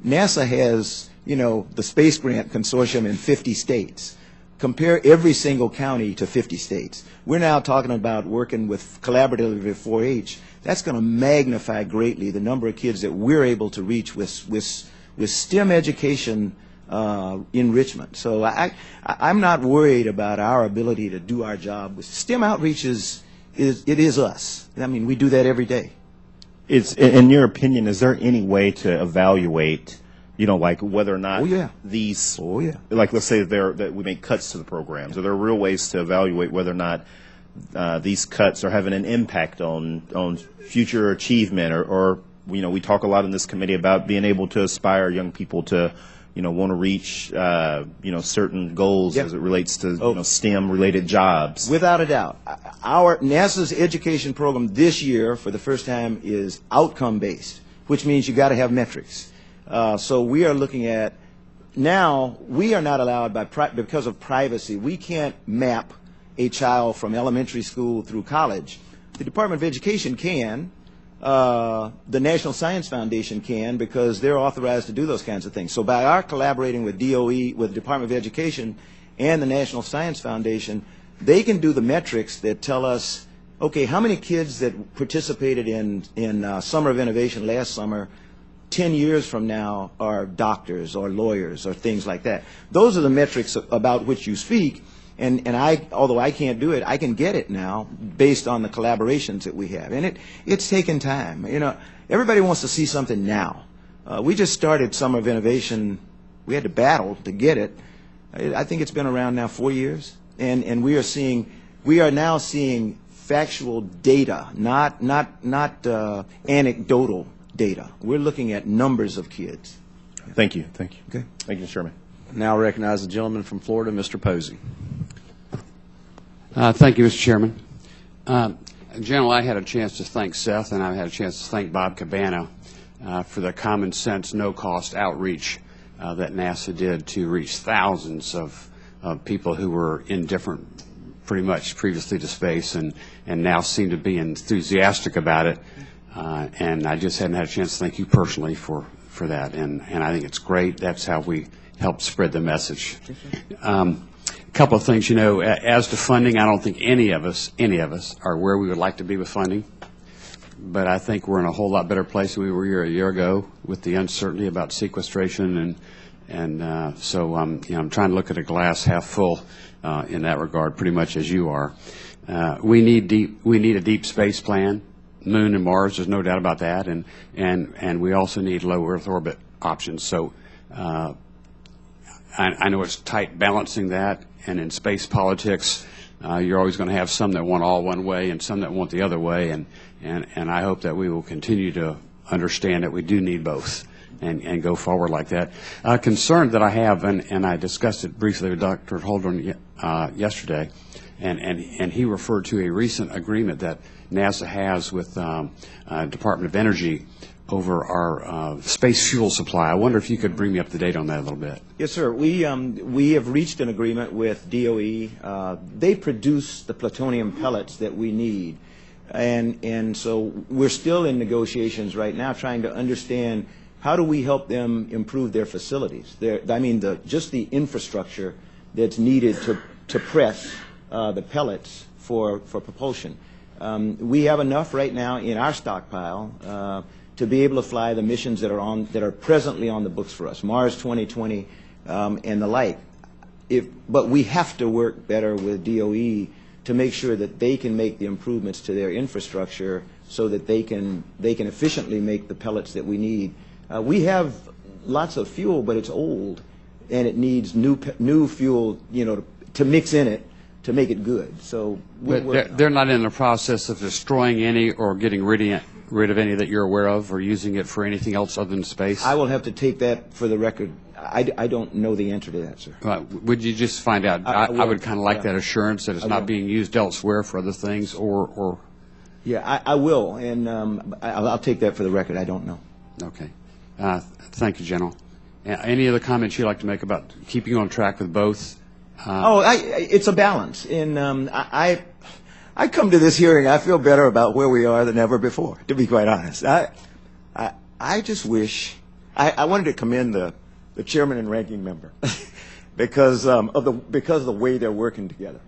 Speaker 5: NASA has, the Space Grant Consortium in 50 states. Compare every single county to 50 states. We're now talking about working collaboratively with 4-H. That's going to magnify greatly the number of kids that we're able to reach with STEM education enrichment. So I'm not worried about our ability to do our job. STEM outreach is us. I mean, we do that every day.
Speaker 10: In your opinion, is there any way to evaluate, like whether or not these, like let's say that we make cuts to the programs? Are there real ways to evaluate whether or not these cuts are having an impact on future achievement, or we talk a lot in this committee about being able to aspire young people to want to reach, certain goals as it relates to, STEM-related jobs.
Speaker 5: Without a doubt. NASA's education program this year, for the first time, is outcome-based, which means you got to have metrics. So we are looking at, now, we are not allowed, because of privacy, we can't map a child from elementary school through college. The Department of Education can. The National Science Foundation can, because they're authorized to do those kinds of things. So by our collaborating with DOE, with the Department of Education and the National Science Foundation, they can do the metrics that tell us, okay, how many kids that participated in Summer of Innovation last summer, 10 years from now, are doctors or lawyers or things like that. Those are the metrics about which you speak. And although I can't do it, I can get it now based on the collaborations that we have. And it's taken time. Everybody wants to see something now. We just started Summer of Innovation. We had to battle to get it. I think it's been around now 4 years. And we are now seeing factual data, not anecdotal data. We're looking at numbers of kids.
Speaker 10: Thank you.
Speaker 5: Okay.
Speaker 10: Thank you, Mr. Chairman.
Speaker 1: Now recognize the gentleman from Florida, Mr. Posey.
Speaker 11: Thank you, Mr. Chairman. General, I had a chance to thank Seth, and I've had a chance to thank Bob Cabana for the common sense, no-cost outreach that NASA did to reach thousands of people who were in different pretty much previously to space, and now seem to be enthusiastic about it. And I just hadn't had a chance to thank you personally for that, and I think it's great. That's how we help spread the message. A couple of things, as to funding, I don't think any of us are where we would like to be with funding, but I think we're in a whole lot better place than we were here a year ago with the uncertainty about sequestration, and so I'm trying to look at a glass half full in that regard, pretty much as you are. We need a deep space plan. Moon and Mars, there's no doubt about that, and we also need low Earth orbit options. So I know it's tight balancing that, and in space politics, you're always going to have some that want all one way and some that want the other way, and I hope that we will continue to understand that we do need both and go forward like that. A concern that I have, and I discussed it briefly with Dr. Holden yesterday, and he referred to a recent agreement that NASA has with Department of Energy over our space fuel supply. I wonder if you could bring me up to date on that a little bit.
Speaker 5: Yes, sir. We have reached an agreement with DOE. They produce the plutonium pellets that we need, and so we're still in negotiations right now, trying to understand how do we help them improve their facilities. Just the infrastructure that's needed to press the pellets for propulsion. We have enough right now in our stockpile to be able to fly the missions that are presently on the books for us, Mars 2020 and the like. But we have to work better with DOE to make sure that they can make the improvements to their infrastructure so that they can efficiently make the pellets that we need. We have lots of fuel, but it's old, and it needs new fuel, to mix in it to make it good. So
Speaker 11: they're not in the process of destroying any or getting rid of any that you're aware of, or using it for anything else other than space?
Speaker 5: I will have to take that for the record. I don't know the answer to that, sir.
Speaker 11: Would you just find out? I would kind of like that assurance that it's not being used elsewhere for other things, or.
Speaker 5: Yeah, I will, and I'll take that for the record. I don't know.
Speaker 11: Okay. Thank you, General. Any other comments you'd like to make about keeping on track with both?
Speaker 5: It's a balance. And I come to this hearing, I feel better about where we are than ever before, to be quite honest. I just wish, I wanted to commend the chairman and ranking member because of the way they're working together.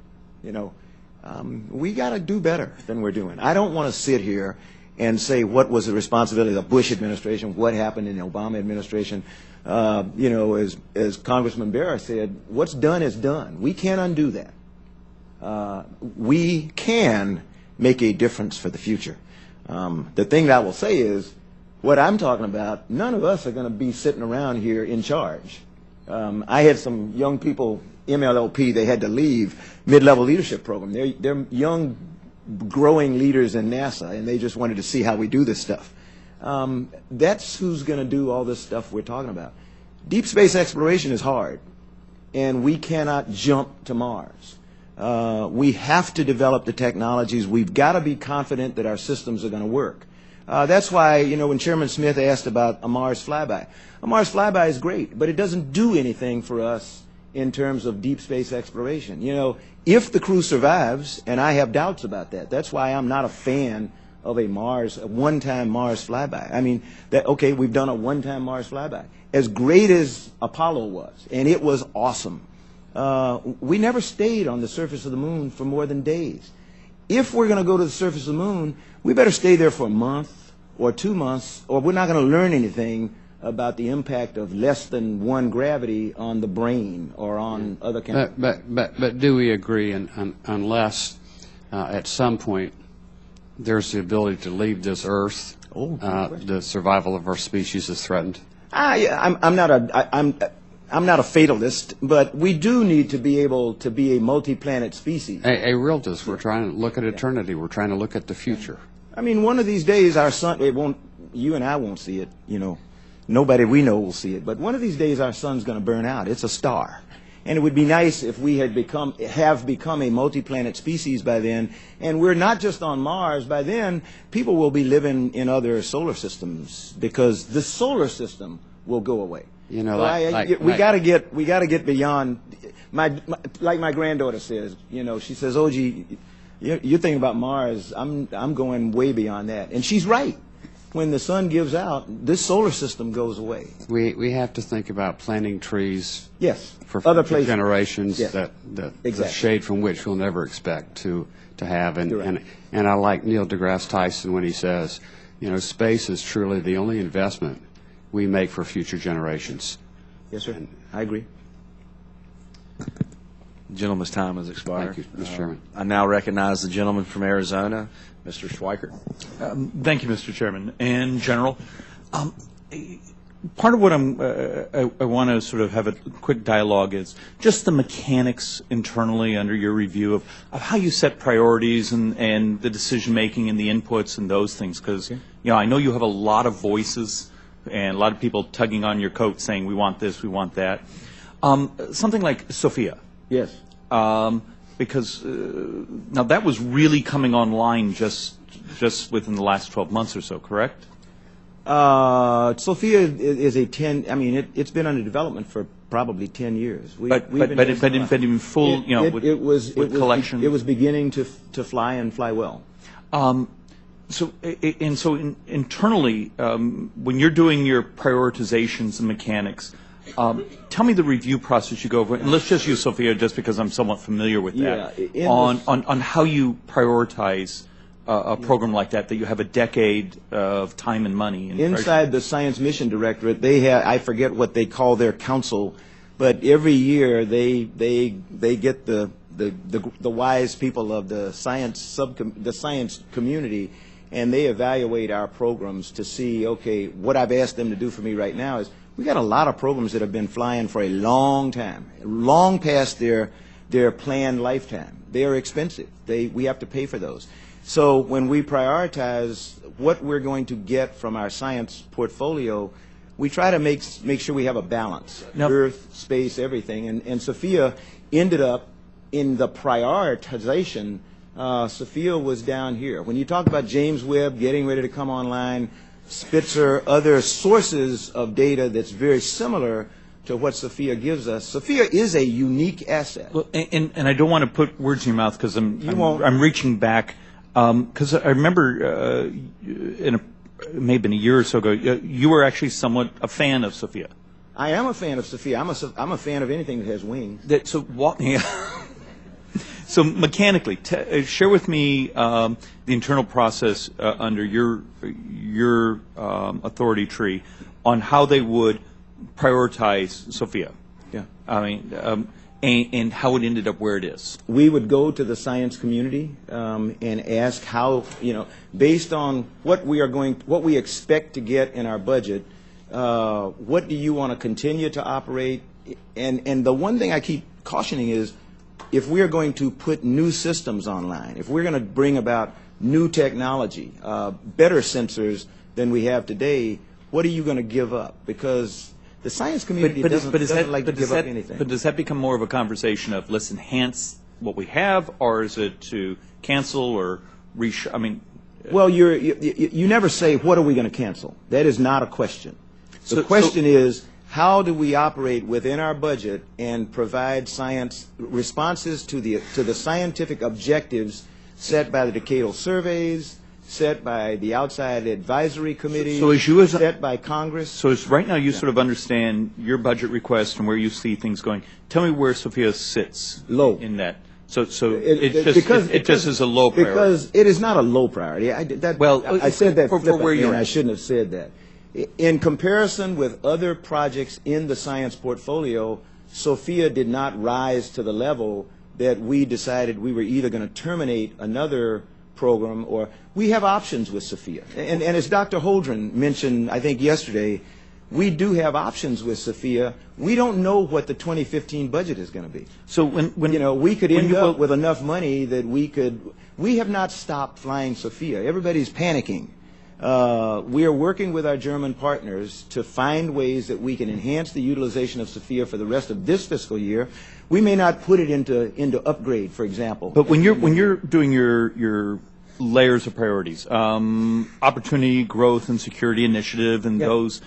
Speaker 5: We got to do better than we're doing. I don't want to sit here and say what was the responsibility of the Bush administration, what happened in the Obama administration. As Congressman Barra said, what's done is done. We can't undo that. We can make a difference for the future. The thing that I will say is, what I'm talking about, none of us are going to be sitting around here in charge. I had some young people, MLLP, they had to leave mid-level leadership program. They're young, growing leaders in NASA, and they just wanted to see how we do this stuff. That's who's going to do all this stuff we're talking about. Deep space exploration is hard, and we cannot jump to Mars. We have to develop the technologies. We've got to be confident that our systems are going to work. That's why, when Chairman Smith asked about a Mars flyby is great, but it doesn't do anything for us in terms of deep space exploration. If the crew survives, and I have doubts about that, that's why I'm not a fan of a one-time Mars flyby. We've done a one-time Mars flyby. As great as Apollo was, and it was awesome, we never stayed on the surface of the moon for more than days. If we're going to go to the surface of the moon, we better stay there for a month or 2 months, or we're not going to learn anything about the impact of less than 1 gravity on the brain or on other kind of...
Speaker 11: But do we agree, unless at some point there's the ability to leave this Earth, the survival of our species is threatened?
Speaker 5: I'm not a fatalist, but we do need to be able to be a multi-planet species.
Speaker 11: A realist. We're trying to look at eternity. We're trying to look at the future.
Speaker 5: One of these days our sun, you and I won't see it, Nobody we know will see it, but one of these days our sun's going to burn out. It's a star. And it would be nice if we have become a multi-planet species by then. And we're not just on Mars. By then, people will be living in other solar systems because the solar system will go away.
Speaker 11: You know,
Speaker 5: we got to get beyond. Like my granddaughter says, you know, she says, "OG, you're thinking about Mars. I'm going way beyond that," and she's right. When the sun gives out, this solar system goes away.
Speaker 11: we have to think about planting trees.
Speaker 5: Yes,
Speaker 11: for
Speaker 5: other
Speaker 11: future
Speaker 5: places.
Speaker 11: generations.
Speaker 5: Yes.
Speaker 11: The
Speaker 5: Exactly.
Speaker 11: shade from which we'll never expect to have. And I like Neil deGrasse Tyson when he says, you know, space is truly the only investment we make for future generations.
Speaker 5: Yes, sir. I agree.
Speaker 1: Gentleman's time has expired.
Speaker 11: Thank you, Mr. Chairman.
Speaker 1: I now recognize the gentleman from Arizona, Mr. Schweikert.
Speaker 12: Thank you, Mr. Chairman and General. Part of what I want to sort of have a quick dialogue is just the mechanics internally under your review of how you set priorities and the decision making and the inputs and those things, because you know, I know you have a lot of voices and a lot of people tugging on your coat saying we want this, we want that. Something like Sophia.
Speaker 5: Yes.
Speaker 12: Because now that was really coming online just within the last 12 months or so, correct?
Speaker 5: Sophia is a 10. I mean, it's been under development for probably 10 years.
Speaker 12: But in full, you know, with collection.
Speaker 5: It was beginning to fly and fly well.
Speaker 12: So internally, when you're doing your prioritizations and mechanics, tell me the review process you go over, and let's just use Sophia just because I'm somewhat familiar with that.
Speaker 5: Yeah,
Speaker 12: on how you prioritize a program like that you have a decade of time and money.
Speaker 5: Inside the Science Mission Directorate, they have, I forget what they call their council, but every year they get the wise people of the science community, and they evaluate our programs to see, okay, what I've asked them to do for me right now is we got a lot of programs that have been flying for a long time, long past their planned lifetime. They are expensive. We have to pay for those. So when we prioritize what we're going to get from our science portfolio, we try to make sure we have a balance, Earth, space, everything. And Sophia ended up in the prioritization. Sophia was down here. When you talk about James Webb getting ready to come online, Spitzer, other sources of data that's very similar to what Sophia gives us. Sophia is a unique asset.
Speaker 12: Well, and I don't want to put words in your mouth because I'm reaching back. Because I remember it may have been a year or so ago, you were actually somewhat a fan of Sophia.
Speaker 5: I am a fan of Sophia. I'm a fan of anything that has wings.
Speaker 12: So mechanically, share with me the internal process under your authority tree on how they would prioritize Sophia.
Speaker 5: Yeah.
Speaker 12: I mean, and how it ended up where it is.
Speaker 5: We would go to the science community and ask how, you know, based on what we expect to get in our budget, what do you want to continue to operate? And the one thing I keep cautioning is, if we are going to put new systems online, if we're going to bring about new technology, better sensors than we have today, what are you going to give up? Because the science community doesn't like to give up anything.
Speaker 12: But does that become more of a conversation of let's enhance what we have, or is it to cancel or I mean?
Speaker 5: Well, you never say, what are we going to cancel? That is not a question. The question is, how do we operate within our budget and provide science responses to the scientific objectives set by the decadal surveys, set by the outside advisory committee, set by Congress?
Speaker 12: So right now you sort of understand your budget request and where you see things going. Tell me where Sophia sits
Speaker 5: low
Speaker 12: in that. So it just is a low priority.
Speaker 5: Because it is not a low priority. I said that flippantly, and I shouldn't have said that. In comparison with other projects in the science portfolio, Sophia did not rise to the level that we decided we were either going to terminate another program or we have options with Sophia. And as Dr. Holdren mentioned, I think yesterday, we do have options with Sophia. We don't know what the 2015 budget is going to be.
Speaker 12: So when
Speaker 5: we could end up with enough money that we have not stopped flying Sophia. Everybody's panicking. We are working with our German partners to find ways that we can enhance the utilization of Sophia for the rest of this fiscal year. We may not put it into upgrade, for example.
Speaker 12: But when you're doing your layers of priorities, opportunity, growth, and security initiative, and those,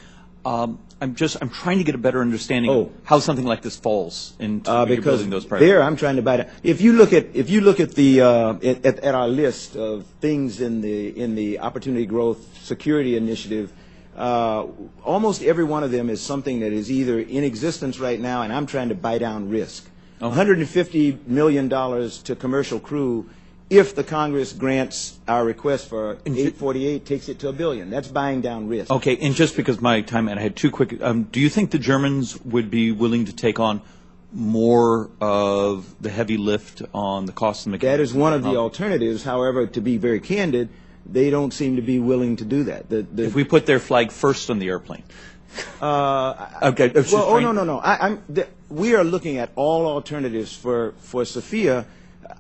Speaker 12: I'm trying to get a better understanding of how something like this falls into building those priorities.
Speaker 5: There, I'm trying to buy that. If you look at the at our list of things in the Opportunity Growth Security Initiative, almost every one of them is something that is either in existence right now, and I'm trying to buy down risk. $150 million to commercial crew. If the Congress grants our request for 848, takes it to $1 billion. That's buying down risk.
Speaker 12: Okay, and just because my time, and I had two quick, do you think the Germans would be willing to take on more of the heavy lift on the cost and
Speaker 5: That is one of the alternatives. However, to be very candid, they don't seem to be willing to do that.
Speaker 12: If we put their flag first on the airplane.
Speaker 5: Okay. Well, no. We are looking at all alternatives for Sophia.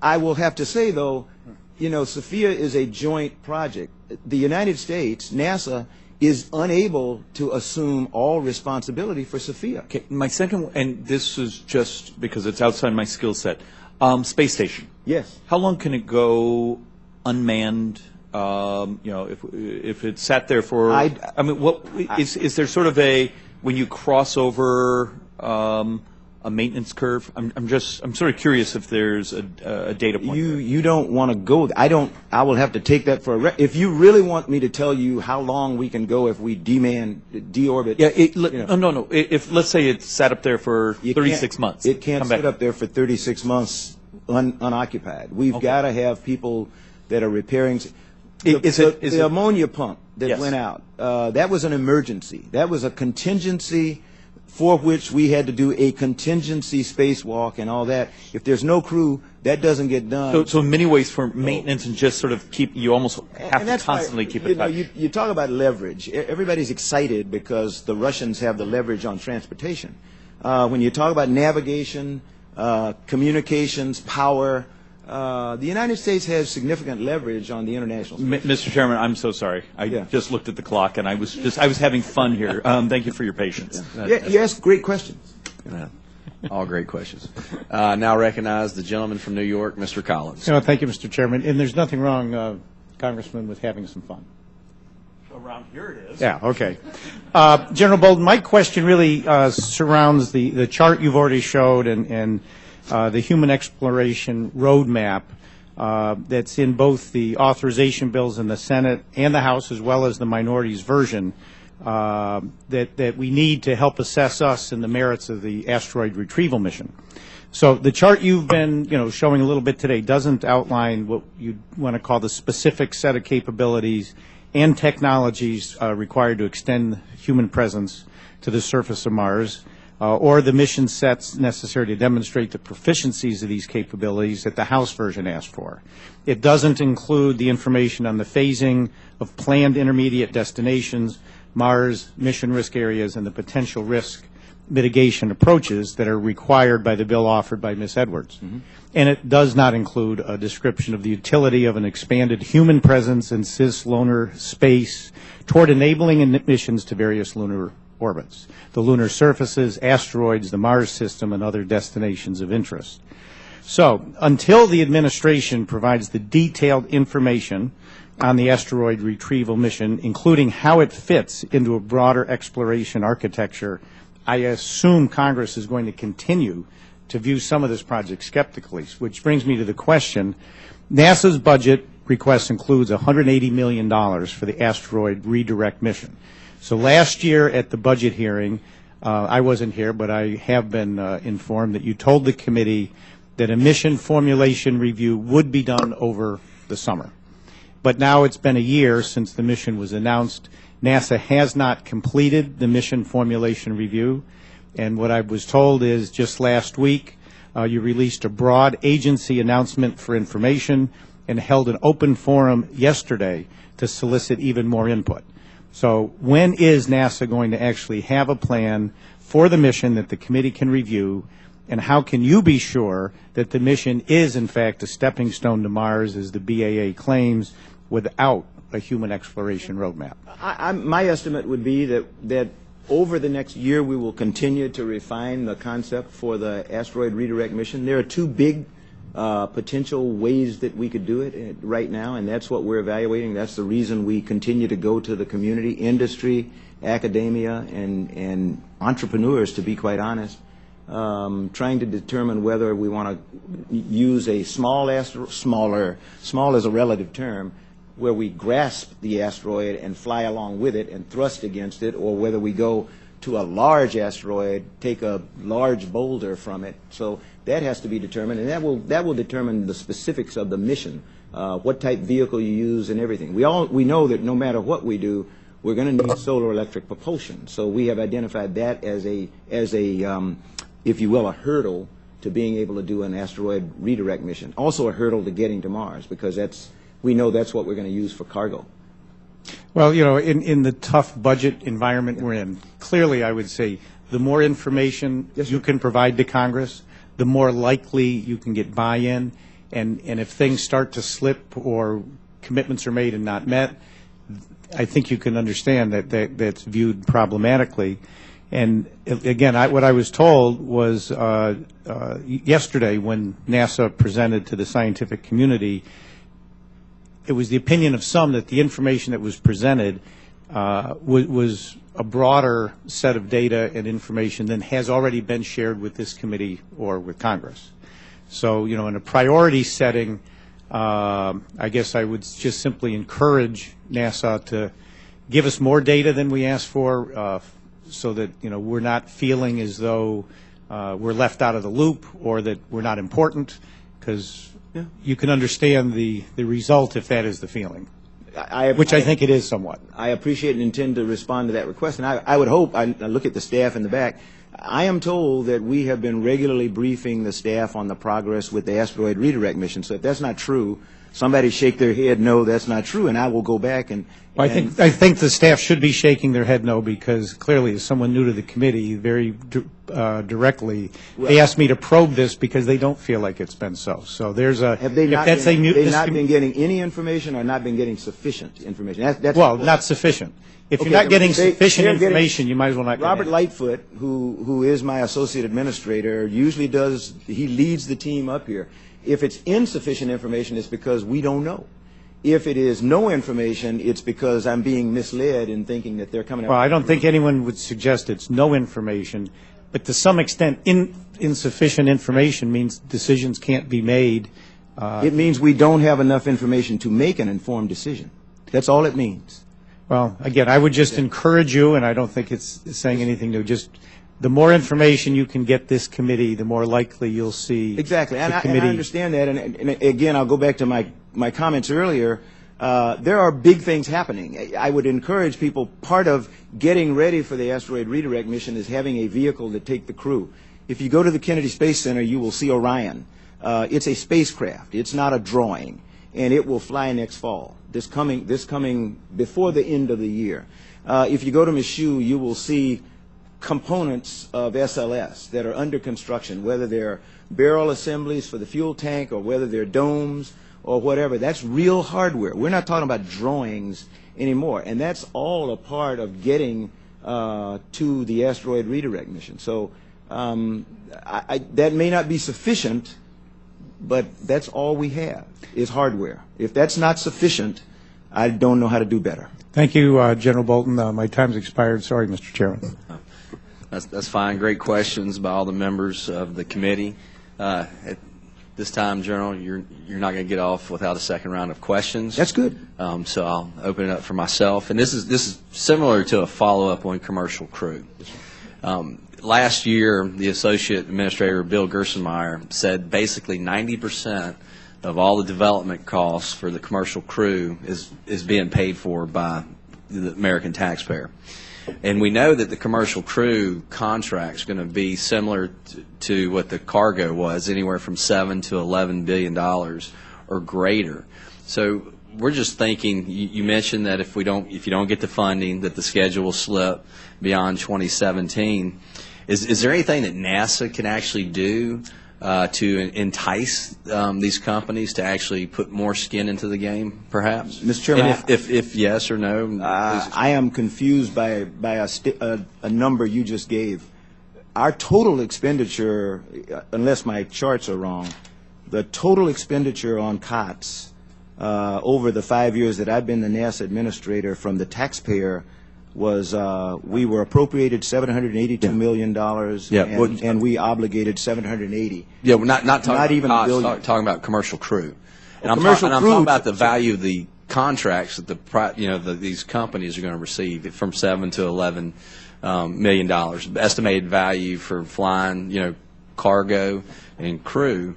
Speaker 5: I will have to say, though, Sophia is a joint project. The United States, NASA, is unable to assume all responsibility for Sophia.
Speaker 12: Okay, my second, and this is just because it's outside my skill set, space station.
Speaker 5: Yes.
Speaker 12: How long can it go unmanned? If it sat there for, what is there sort of when you cross over a maintenance curve? I'm sort of curious if there's a data point.
Speaker 5: You don't want to go. I will have to take that for a if you really want me to tell you how long we can go if we deorbit.
Speaker 12: Yeah. No. If let's say it sat up there for 36 months.
Speaker 5: It can't sit up there for 36 months unoccupied. We've got to have people that are repairing. The ammonia pump that went out, that was an emergency. That was a contingency for which we had to do a contingency spacewalk and all that. If there's no crew, that doesn't get done.
Speaker 12: So in many ways for maintenance and just sort of you almost have to constantly keep it touched.
Speaker 5: You talk about leverage. Everybody's excited because the Russians have the leverage on transportation. When you talk about navigation, communications, power, the United States has significant leverage on the international space.
Speaker 12: Mr. Chairman, I'm so sorry. I just looked at the clock and I was having fun here. Thank you for your patience.
Speaker 5: You asked great questions.
Speaker 1: All great questions. Now recognize the gentleman from New York, Mr. Collins.
Speaker 13: Thank you, Mr. Chairman. And there's nothing wrong, Congressman, with having some fun.
Speaker 12: Around here it is.
Speaker 13: Yeah, okay. General Bolden, my question really surrounds the chart you've already showed and the human exploration roadmap that's in both the authorization bills in the Senate and the House, as well as the minority's version, that we need to help assess us in the merits of the asteroid retrieval mission. So the chart you've been showing a little bit today doesn't outline what you want to call the specific set of capabilities and technologies required to extend human presence to the surface of Mars, or the mission sets necessary to demonstrate the proficiencies of these capabilities that the House version asked for. It doesn't include the information on the phasing of planned intermediate destinations, Mars, mission risk areas, and the potential risk mitigation approaches that are required by the bill offered by Ms. Edwards. Mm-hmm. And it does not include a description of the utility of an expanded human presence in cislunar space toward enabling missions to various lunar orbits, the lunar surfaces, asteroids, the Mars system, and other destinations of interest. So, until the administration provides the detailed information on the asteroid retrieval mission, including how it fits into a broader exploration architecture, I assume Congress is going to continue to view some of this project skeptically, which brings me to the question. NASA's budget request includes $180 million for the asteroid redirect mission. So last year at the budget hearing, I wasn't here, but I have been informed that you told the committee that a mission formulation review would be done over the summer. But now it's been a year since the mission was announced. NASA has not completed the mission formulation review, and what I was told is just last week you released a broad agency announcement for information and held an open forum yesterday to solicit even more input. So when is NASA going to actually have a plan for the mission that the committee can review, and how can you be sure that the mission is, in fact, a stepping stone to Mars, as the BAA claims, without a human exploration roadmap?
Speaker 5: My estimate would be that over the next year we will continue to refine the concept for the asteroid redirect mission. There are two big potential ways that we could do it right now, and that's what we're evaluating. That's the reason we continue to go to the community, industry, academia, and entrepreneurs, to be quite honest, trying to determine whether we want to use a small is a relative term, where we grasp the asteroid and fly along with it and thrust against it, or whether we go to a large asteroid, take a large boulder from it. So that has to be determined, and that will determine the specifics of the mission, what type vehicle you use and everything. We know that no matter what we do, we're going to need solar electric propulsion. So we have identified that as a if you will, a hurdle to being able to do an asteroid redirect mission. Also a hurdle to getting to Mars, because we know that's what we're going to use for cargo.
Speaker 13: Well, you know, in the tough budget environment we're in, clearly I would say the more information you can provide to Congress, the more likely you can get buy-in, and if things start to slip or commitments are made and not met, I think you can understand that that's viewed problematically. And again, what I was told was yesterday when NASA presented to the scientific community, it was the opinion of some that the information that was presented was a broader set of data and information than has already been shared with this committee or with Congress. So, you know, in a priority setting, I guess I would just simply encourage NASA to give us more data than we asked for, so that, you know, we're not feeling as though we're left out of the loop or that we're not important, because you can understand the result if that is the feeling, which I think it is somewhat.
Speaker 5: I appreciate and intend to respond to that request, and I would hope, I look at the staff in the back, I am told that we have been regularly briefing the staff on the progress with the asteroid redirect mission. So if that's not true, somebody shake their head, no, that's not true, and I will go back and...
Speaker 13: I think the staff should be shaking their head no, because clearly, as someone new to the committee, very directly, they asked me to probe this because they don't feel like it's been so. So there's a...
Speaker 5: Have they not, been getting any information or not been getting sufficient information?
Speaker 13: Well, not sufficient. If you're not getting sufficient information, you might as well not get
Speaker 5: Robert Lightfoot, who is my associate administrator, usually he leads the team up here. If it's insufficient information, it's because we don't know. If it is no information, it's because I'm being misled in thinking that they're coming up.
Speaker 13: Well, I don't think anyone would suggest it's no information, but to some extent, insufficient information means decisions can't be made.
Speaker 5: It means we don't have enough information to make an informed decision. That's all it means.
Speaker 13: Well, again, I would just encourage you, and I don't think it's saying anything new, just the more information you can get this committee, the more likely you'll see.
Speaker 5: Exactly, and I understand that. And again, I'll go back to my comments earlier. There are big things happening. I would encourage people, part of getting ready for the asteroid redirect mission is having a vehicle to take the crew. If you go to the Kennedy Space Center, you will see Orion. It's a spacecraft. It's not a drawing, and it will fly next fall. This coming before the end of the year. If you go to Michoud, you will see components of SLS that are under construction, whether they're barrel assemblies for the fuel tank or whether they're domes or whatever. That's real hardware. We're not talking about drawings anymore, and that's all a part of getting to the asteroid redirect mission. So that may not be sufficient, but that's all we have is hardware. If that's not sufficient, I don't know how to do better.
Speaker 13: Thank you, General Bolden. My time's expired. Sorry, Mr. Chairman.
Speaker 1: That's fine. Great questions by all the members of the committee. At this time, General, you're not going to get off without a second round of questions.
Speaker 5: That's good.
Speaker 1: So I'll open it up for myself. And this is similar to a follow-up on commercial crew. Last year, the Associate Administrator, Bill Gerstenmaier, said basically 90% of all the development costs for the commercial crew is being paid for by the American taxpayer. And we know that the commercial crew contract is going to be similar to what the cargo was, anywhere from $7 to $11 billion or greater. So we're just thinking. You mentioned that if you don't get the funding, that the schedule will slip beyond 2017. Is there anything that NASA can actually do to entice these companies to actually put more skin into the game, perhaps?
Speaker 5: Mr. Chairman,
Speaker 1: and if yes or no,
Speaker 5: I am confused by a number you just gave. Our total expenditure, unless my charts are wrong, the total expenditure on COTS over the 5 years that I've been the NASA administrator from the taxpayer was we were appropriated $782 million, and we obligated $780.
Speaker 1: Yeah, we're not talking
Speaker 5: Not
Speaker 1: about
Speaker 5: even
Speaker 1: costs,
Speaker 5: a billion.
Speaker 1: talking about commercial crew. And
Speaker 5: Oh,
Speaker 1: I'm
Speaker 5: commercial
Speaker 1: talking
Speaker 5: crew-
Speaker 1: about the value of the contracts that these companies are going to receive from $7 to $11 million. Estimated value for flying, cargo and crew.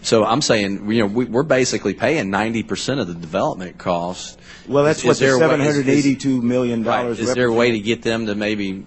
Speaker 1: So I'm saying, we're basically paying 90% of the development costs.
Speaker 5: Well, that's what the $782 million
Speaker 1: Right. Is there a way to get them to maybe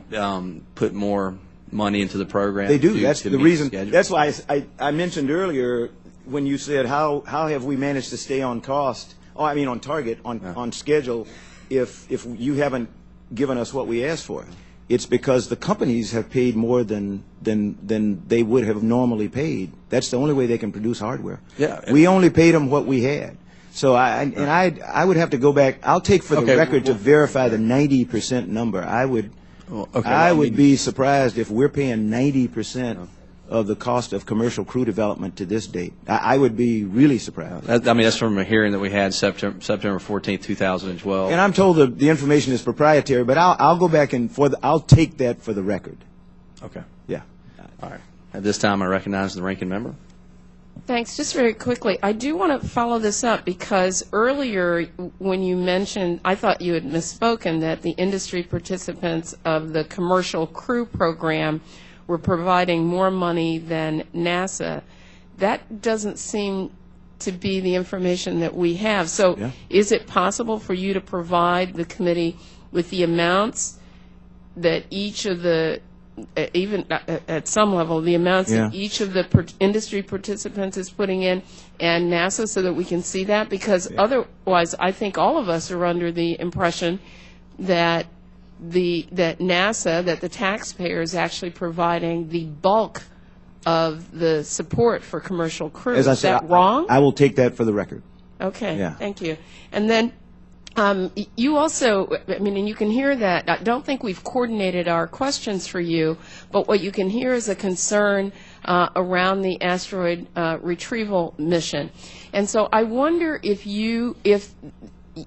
Speaker 1: put more money into the program?
Speaker 5: They do. That's
Speaker 1: to
Speaker 5: the
Speaker 1: meet
Speaker 5: reason.
Speaker 1: schedule?
Speaker 5: That's why I mentioned earlier when you said how have we managed to stay on cost? Oh, I mean on target, on schedule, if you haven't given us what we asked for. It's because the companies have paid more than they would have normally paid. That's the only way they can produce hardware.
Speaker 1: Yeah.
Speaker 5: We only paid them what we had. So I would have to go back. I'll take for the record to verify the 90% number. I would be surprised if we're paying 90% of the cost of commercial crew development to this date. I would be really surprised.
Speaker 1: That's from a hearing that we had September 14th, 2012.
Speaker 5: And I'm told the information is proprietary, but I'll go back and I'll take that for the record.
Speaker 1: Okay.
Speaker 5: Yeah.
Speaker 1: All right. At this time, I recognize the ranking member.
Speaker 2: Thanks. Just very quickly, I do want to follow this up because earlier when you mentioned, I thought you had misspoken that the industry participants of the commercial crew program were providing more money than NASA. That doesn't seem to be the information that we have. So is it possible for you to provide the committee with the amounts that each of the, even at some level, the amounts that each of the industry participants is putting in and NASA so that we can see that? Because otherwise, I think all of us are under the impression that NASA, that the taxpayer is actually providing the bulk of the support for commercial crew.
Speaker 5: As I
Speaker 2: Is
Speaker 5: said,
Speaker 2: that wrong?
Speaker 5: I will take that for the record.
Speaker 2: Okay,
Speaker 5: Yeah.
Speaker 2: thank you. And then you also, and you can hear that, I don't think we've coordinated our questions for you, but what you can hear is a concern around the asteroid retrieval mission. And so I wonder if you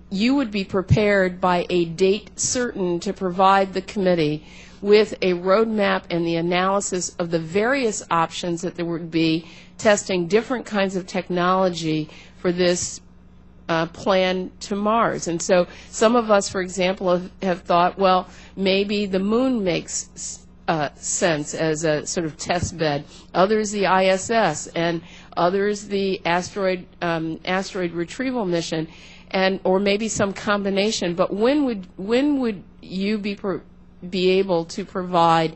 Speaker 2: would be prepared by a date certain to provide the committee with a roadmap and the analysis of the various options that there would be testing different kinds of technology for this plan to Mars. And so some of us, for example, have thought, well, maybe the moon makes sense as a sort of test bed. Others, the ISS, and others, the asteroid retrieval mission. Or maybe some combination. But when would you be able to provide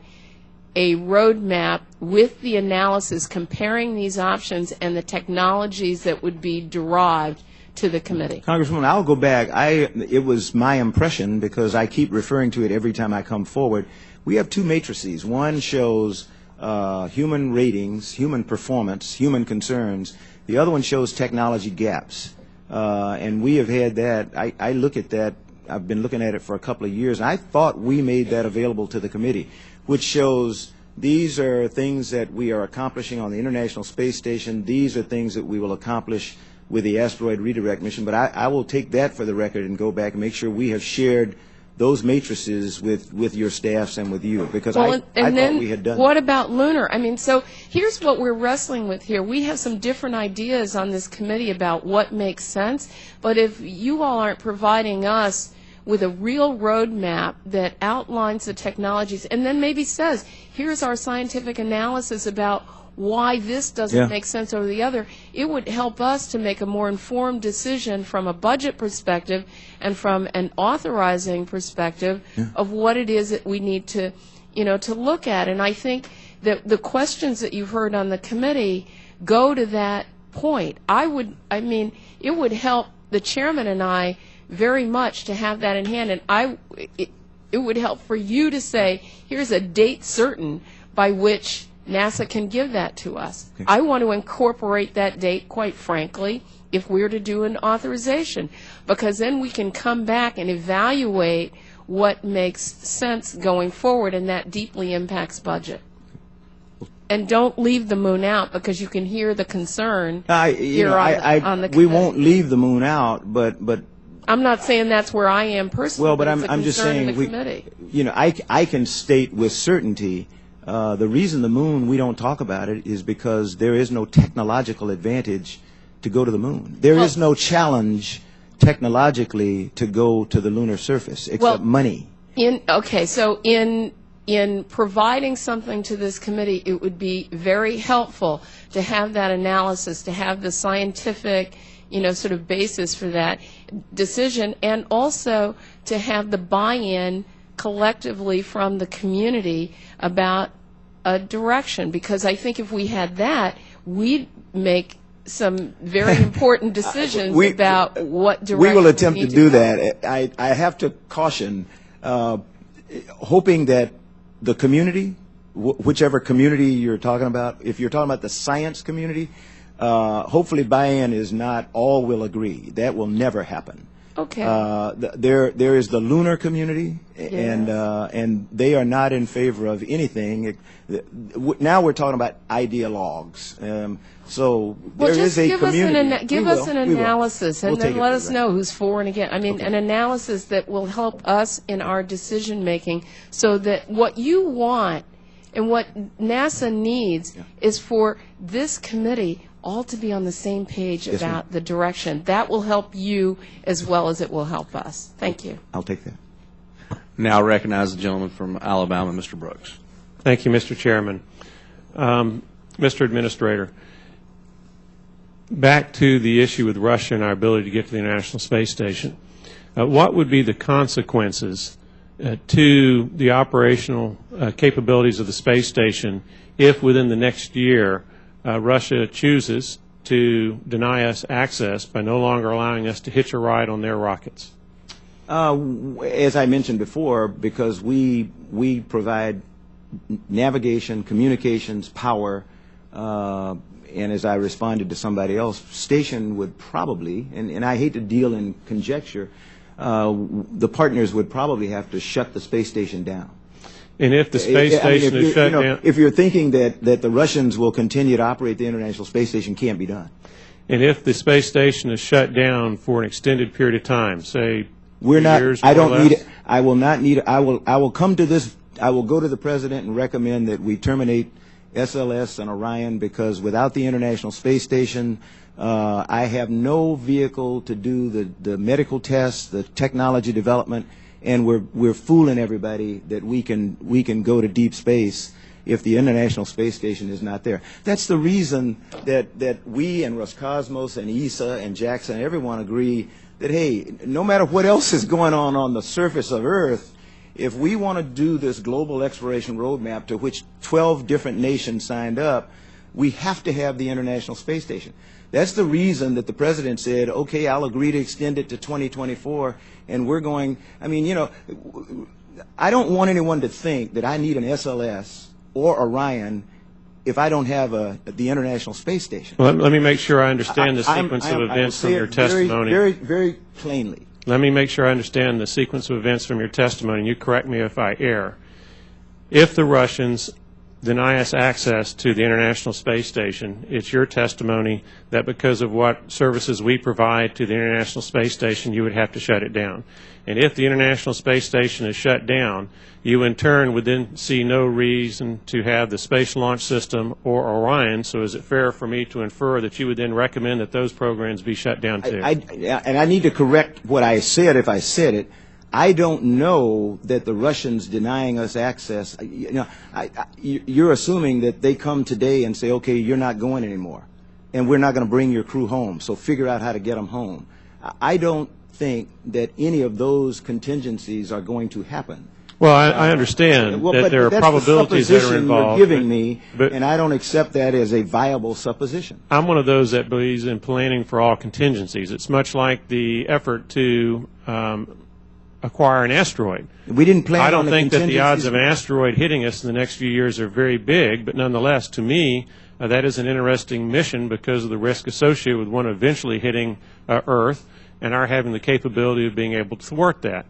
Speaker 2: a roadmap with the analysis comparing these options and the technologies that would be derived to the committee?
Speaker 5: Congresswoman, I'll go back. It was my impression, because I keep referring to it every time I come forward. We have two matrices. One shows human ratings, human performance, human concerns. The other one shows technology gaps. And we have had that. I look at that. I've been looking at it for a couple of years. And I thought we made that available to the committee, which shows these are things that we are accomplishing on the International Space Station. These are things that we will accomplish with the asteroid redirect mission. But I will take that for the record and go back and make sure we have shared those matrices with your staffs and with you, because I thought we had done.
Speaker 2: What about lunar? So here's what we're wrestling with here. We have some different ideas on this committee about what makes sense, but if you all aren't providing us with a real roadmap that outlines the technologies and then maybe says, here's our scientific analysis about why this doesn't make sense over the other, it would help us to make a more informed decision from a budget perspective and from an authorizing perspective of what it is that we need to, to look at. And I think that the questions that you've heard on the committee go to that point. It would help the chairman and I very much to have that in hand, and it would help for you to say, here's a date certain by which NASA can give that to us. Okay. I want to incorporate that date, quite frankly, if we're to do an authorization, because then we can come back and evaluate what makes sense going forward, and that deeply impacts budget. And don't leave the moon out, because you can hear the concern
Speaker 5: on
Speaker 2: the
Speaker 5: we
Speaker 2: committee.
Speaker 5: won't leave the moon out, but
Speaker 2: I'm not saying that's where I am personally.
Speaker 5: well, but
Speaker 2: it's a
Speaker 5: I'm just
Speaker 2: concern
Speaker 5: saying
Speaker 2: in the committee.
Speaker 5: I can state with certainty the reason the moon we don't talk about it is because there is no technological advantage to go to the moon. There is no challenge technologically to go to the lunar surface except money.
Speaker 2: So in providing something to this committee, it would be very helpful to have that analysis, to have the scientific, sort of basis for that decision, and also to have the buy-in collectively from the community about a direction. Because I think if we had that, we'd make some very important decisions about what direction
Speaker 5: we will attempt to do
Speaker 2: go.
Speaker 5: that. I have to caution, hoping that the community, whichever community you're talking about, if you're talking about the science community, hopefully buy-in is not all will agree. That will never happen.
Speaker 2: Okay.
Speaker 5: There is the lunar community, and they are not in favor of anything. Now we're talking about ideologues. So there is a community.
Speaker 2: Give us an analysis, and then let us
Speaker 5: know
Speaker 2: know who's for and against. I mean, an analysis that will help us in our decision making, so that what you want and what NASA needs is for this committee all to be on the same page about the direction. That will help you as well as it will help us. Thank you.
Speaker 5: I'll take that.
Speaker 1: Now I recognize the gentleman from Alabama, Mr. Brooks.
Speaker 7: Thank you, Mr. Chairman. Mr. Administrator, back to the issue with Russia and our ability to get to the International Space Station. What would be the consequences to the operational capabilities of the space station if within the next year Russia chooses to deny us access by no longer allowing us to hitch a ride on their rockets?
Speaker 5: As I mentioned before, because we provide navigation, communications, power, and as I responded to somebody else, station would probably, and I hate to deal in conjecture, the partners would probably have to shut the space station down.
Speaker 7: And if the space station is shut down...
Speaker 5: If you're thinking that the Russians will continue to operate the International Space Station, can't be done.
Speaker 7: And if the space station is shut down for an extended period of time, say years,
Speaker 5: I don't
Speaker 7: more or
Speaker 5: need
Speaker 7: less?
Speaker 5: it. I will not need it. I will come to this. I will go to the President and recommend that we terminate SLS and Orion, because without the International Space Station, I have no vehicle to do the medical tests, the technology development, and we're fooling everybody that we can go to deep space if the International Space Station is not there. That's the reason that we and Roscosmos and ESA and JAXA and everyone agree that, hey, no matter what else is going on the surface of Earth, if we want to do this global exploration roadmap to which 12 different nations signed up, we have to have the International Space Station. That's the reason that the President said, okay, I'll agree to extend it to 2024, and we're going, I mean, I don't want anyone to think that I need an SLS or Orion if I don't have the International Space Station.
Speaker 7: Well, let me make sure I understand the sequence of events from your testimony.
Speaker 5: Very, very plainly.
Speaker 7: Let me make sure I understand the sequence of events from your testimony, and you correct me if I err. If the Russians deny us access to the International Space Station, it's your testimony that because of what services we provide to the International Space Station, you would have to shut it down. And if the International Space Station is shut down, you in turn would then see no reason to have the Space Launch System or Orion, so is it fair for me to infer that you would then recommend that those programs be shut down too?
Speaker 5: And I need to correct what I said if I said it. I don't know that the Russians denying us access, you're assuming that they come today and say, okay, you're not going anymore, and we're not going to bring your crew home, so figure out how to get them home. I don't think that any of those contingencies are going to happen.
Speaker 7: Well, I understand that there are probabilities that are involved.
Speaker 5: You're giving me, and I don't accept that as a viable supposition.
Speaker 7: I'm one of those that believes in planning for all contingencies. It's much like the effort to acquire an asteroid.
Speaker 5: We didn't plan
Speaker 7: I don't
Speaker 5: on the
Speaker 7: think that the odds
Speaker 5: contingencies.
Speaker 7: of an asteroid hitting us in the next few years are very big, but nonetheless, to me, that is an interesting mission because of the risk associated with one eventually hitting Earth and our having the capability of being able to thwart that.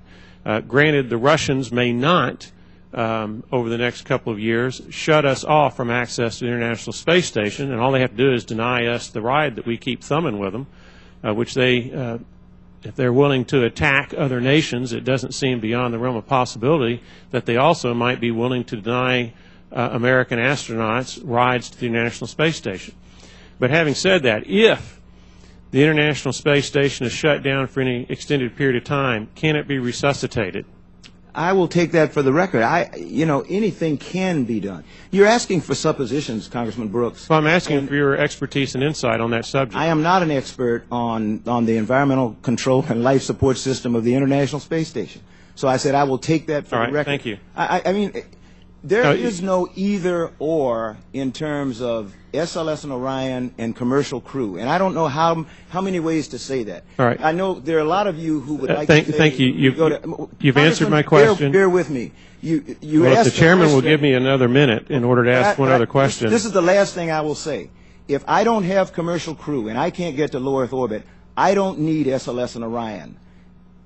Speaker 7: Granted, the Russians may not over the next couple of years, shut us off from access to the International Space Station, and all they have to do is deny us the ride that we keep thumbing with them, which they, if they're willing to attack other nations, it doesn't seem beyond the realm of possibility that they also might be willing to deny American astronauts rides to the International Space Station. But having said that, if the International Space Station is shut down for any extended period of time, can it be resuscitated?
Speaker 5: I will take that for the record. Anything can be done. You're asking for suppositions, Congressman Brooks.
Speaker 7: Well, I'm asking for your expertise and insight on that subject.
Speaker 5: I am not an expert on the environmental control and life support system of the International Space Station. So I said I will take that for the record.
Speaker 7: All right, thank you.
Speaker 5: I mean, there is no either or in terms of SLS and Orion and commercial crew, and I don't know how many ways to say that.
Speaker 7: All right.
Speaker 5: I know there are a lot of you who would like to say.
Speaker 7: Thank you. You've answered my question.
Speaker 5: Bear with me. You
Speaker 7: well,
Speaker 5: asked
Speaker 7: if the chairman will give me another minute in order to ask one other question.
Speaker 5: This is the last thing I will say. If I don't have commercial crew and I can't get to low Earth orbit, I don't need SLS and Orion.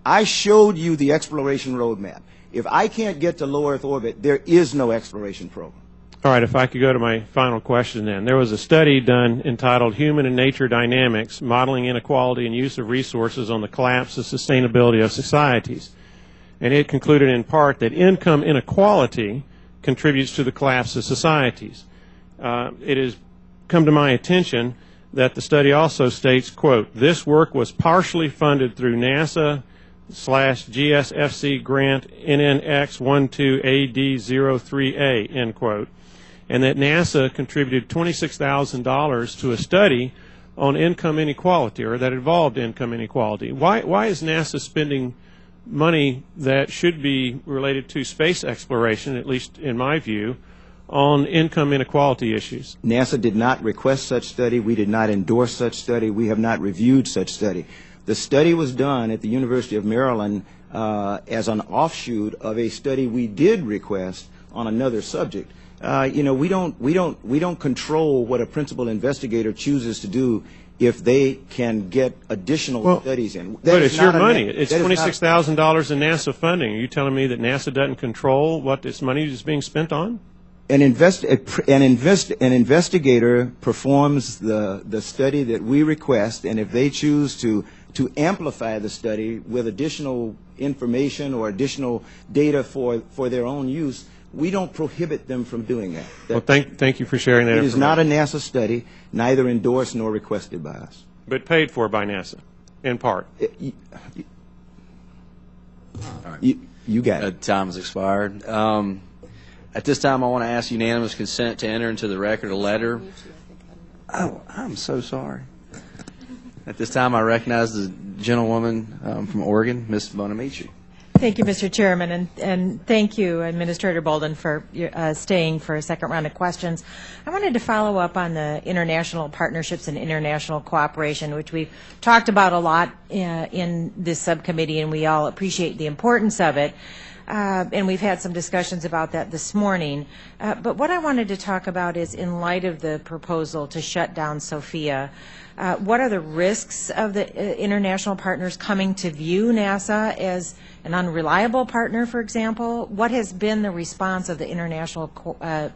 Speaker 5: I showed you the exploration roadmap. If I can't get to low Earth orbit, there is no exploration program.
Speaker 7: All right, if I could go to my final question then. There was a study done entitled Human and Nature Dynamics, Modeling Inequality and Use of Resources on the Collapse of Sustainability of Societies. And it concluded in part that income inequality contributes to the collapse of societies. It has come to my attention that the study also states, quote, this work was partially funded through NASA/GSFC grant NNX12AD03A, end quote, and that NASA contributed $26,000 to a study on income inequality, or that involved income inequality. Why is NASA spending money that should be related to space exploration, at least in my view, on income inequality issues?
Speaker 5: NASA did not request such study. We did not endorse such study. We have not reviewed such study. The study was done at the University of Maryland as an offshoot of a study we did request on another subject. We don't control what a principal investigator chooses to do if they can get additional studies in.
Speaker 7: But it's your money. It's $26,000 in NASA funding. Are you telling me that NASA doesn't control what this money is being spent on?
Speaker 5: An investigator performs the study that we request, and if they choose to amplify the study with additional information or additional data for their own use, we don't prohibit them from doing that.
Speaker 7: Well, thank you for sharing that information.
Speaker 5: It is not a NASA study, neither endorsed nor requested by us.
Speaker 7: But paid for by NASA, in part.
Speaker 5: You got it.
Speaker 1: Time has expired. At this time, I want to ask unanimous consent to enter into the record a letter. Oh, I'm so sorry. At this time, I recognize the gentlewoman from Oregon, Ms. Bonamici.
Speaker 6: Thank you, Mr. Chairman, and thank you, Administrator Bolden, for staying for a second round of questions. I wanted to follow up on the international partnerships and international cooperation, which we've talked about a lot in this subcommittee, and we all appreciate the importance of it. And we've had some discussions about that this morning. But what I wanted to talk about is, in light of the proposal to shut down SOFIA, what are the risks of the international partners coming to view NASA as an unreliable partner, for example? What has been the response of the international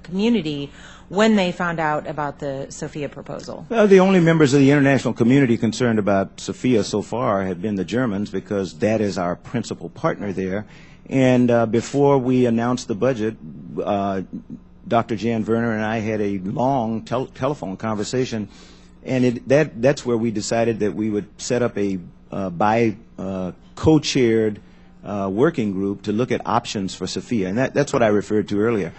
Speaker 6: community when they found out about the SOFIA proposal?
Speaker 5: Well, the only members of the international community concerned about SOFIA so far have been the Germans, because that is our principal partner there. And before we announced the budget, Dr. Jan Werner and I had a long telephone conversation, and that's where we decided that we would set up a co-chaired working group to look at options for SOFIA, and that's what I referred to earlier.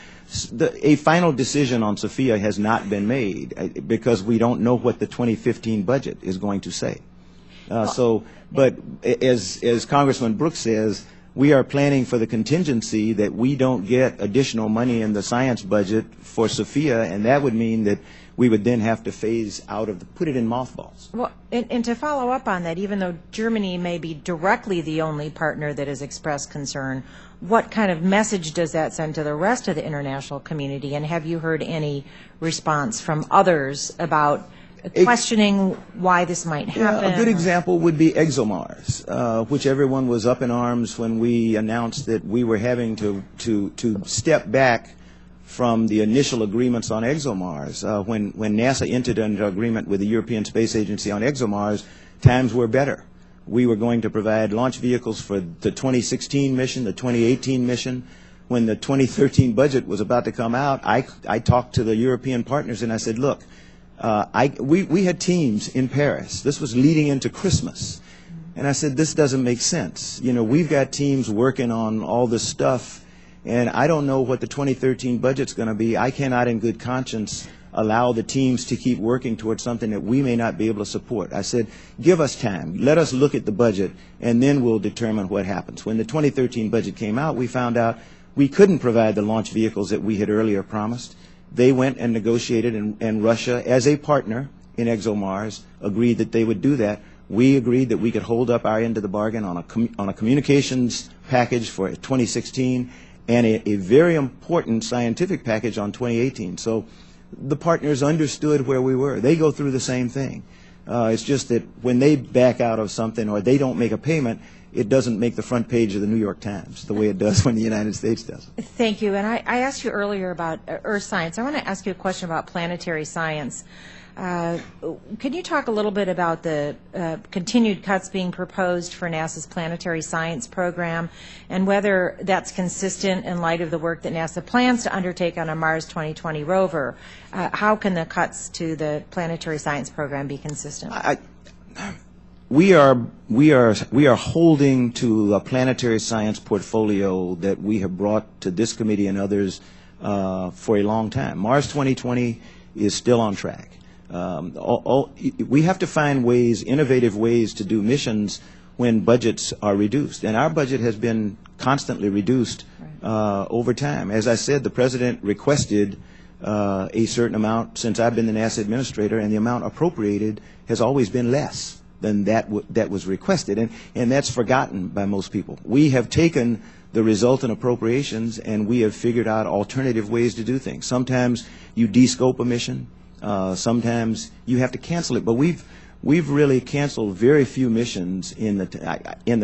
Speaker 5: A final decision on SOFIA has not been made because we don't know what the 2015 budget is going to say. But as Congressman Brooks says, we are planning for the contingency that we don't get additional money in the science budget for SOFIA, and that would mean that we would then have to phase out of put it in mothballs.
Speaker 6: Well, and to follow up on that, even though Germany may be directly the only partner that has expressed concern, what kind of message does that send to the rest of the international community? And have you heard any response from others about questioning why this might happen?
Speaker 5: Yeah, a good example would be ExoMars, which everyone was up in arms when we announced that we were having to step back from the initial agreements on ExoMars. When NASA entered into agreement with the European Space Agency on ExoMars, times were better. We were going to provide launch vehicles for the 2016 mission, the 2018 mission. When the 2013 budget was about to come out, I talked to the European partners and I said, look, we had teams in Paris. This was leading into Christmas. And I said, this doesn't make sense. You know, we've got teams working on all this stuff, and I don't know what the 2013 budget's going to be. I cannot in good conscience allow the teams to keep working towards something that we may not be able to support. I said, give us time. Let us look at the budget, and then we'll determine what happens. When the 2013 budget came out, we found out we couldn't provide the launch vehicles that we had earlier promised. They went and negotiated, and Russia, as a partner in ExoMars, agreed that they would do that. We agreed that we could hold up our end of the bargain on a communications package for 2016 and a very important scientific package on 2018. So the partners understood where we were. They go through the same thing. It's just that when they back out of something or they don't make a payment, it doesn't make the front page of the New York Times the way it does when the United States does it.
Speaker 6: Thank you. And I asked you earlier about earth science. I want to ask you a question about planetary science. Can you talk a little bit about the continued cuts being proposed for NASA's planetary science program and whether that's consistent in light of the work that NASA plans to undertake on a Mars 2020 rover? How can the cuts to the planetary science program be consistent?
Speaker 5: We are holding to a planetary science portfolio that we have brought to this committee and others for a long time. Mars 2020 is still on track. We have to find ways, innovative ways to do missions when budgets are reduced. And our budget has been constantly reduced over time. As I said, the President requested a certain amount since I've been the NASA Administrator, and the amount appropriated has always been less than that was requested. And that's forgotten by most people. We have taken the resultant appropriations and we have figured out alternative ways to do things. Sometimes you de-scope a mission. Sometimes you have to cancel it, but we've really canceled very few missions in the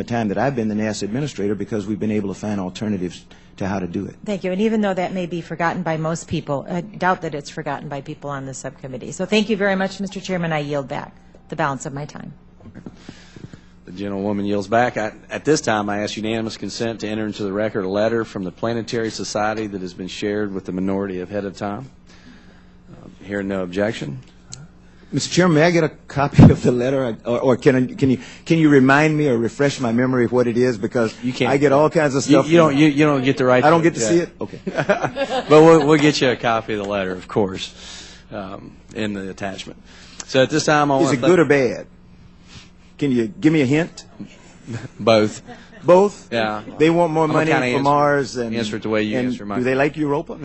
Speaker 5: time that I've been the NASA Administrator because we've been able to find alternatives to how to do it.
Speaker 6: Thank you. And even though that may be forgotten by most people, I doubt that it's forgotten by people on the subcommittee. So thank you very much, Mr. Chairman. I yield back the balance of my time.
Speaker 1: The gentlewoman yields back. At this time, I ask unanimous consent to enter into the record a letter from the Planetary Society that has been shared with the minority ahead of time. Hearing no objection.
Speaker 5: Mr. Chairman, may I get a copy of the letter, or can you remind me or refresh my memory of what it is, because
Speaker 1: you can't.
Speaker 5: I get all kinds of stuff.
Speaker 1: You don't get the right.
Speaker 5: I don't get to see it. Okay.
Speaker 1: But we'll get you a copy of the letter, of course, in the attachment. So at this time,
Speaker 5: is it good or bad? Can you give me a hint?
Speaker 1: Both.
Speaker 5: Both?
Speaker 1: Yeah.
Speaker 5: They want more money for Mars and
Speaker 1: answer it the way you answer mine.
Speaker 5: Do they like Europa?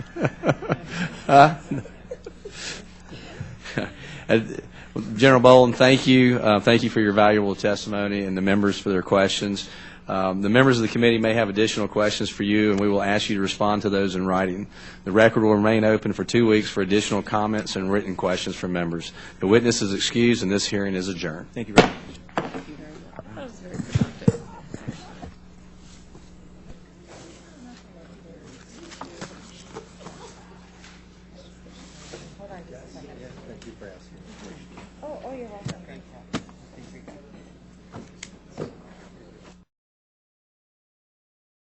Speaker 1: General Bolden, thank you. Thank you for your valuable testimony and the members for their questions. The members of the committee may have additional questions for you, and we will ask you to respond to those in writing. The record will remain open for 2 weeks for additional comments and written questions from members. The witness is excused, and this hearing is adjourned.
Speaker 5: Thank you very much.
Speaker 2: Thank you very much. That was very productive.
Speaker 6: Oh, you're welcome.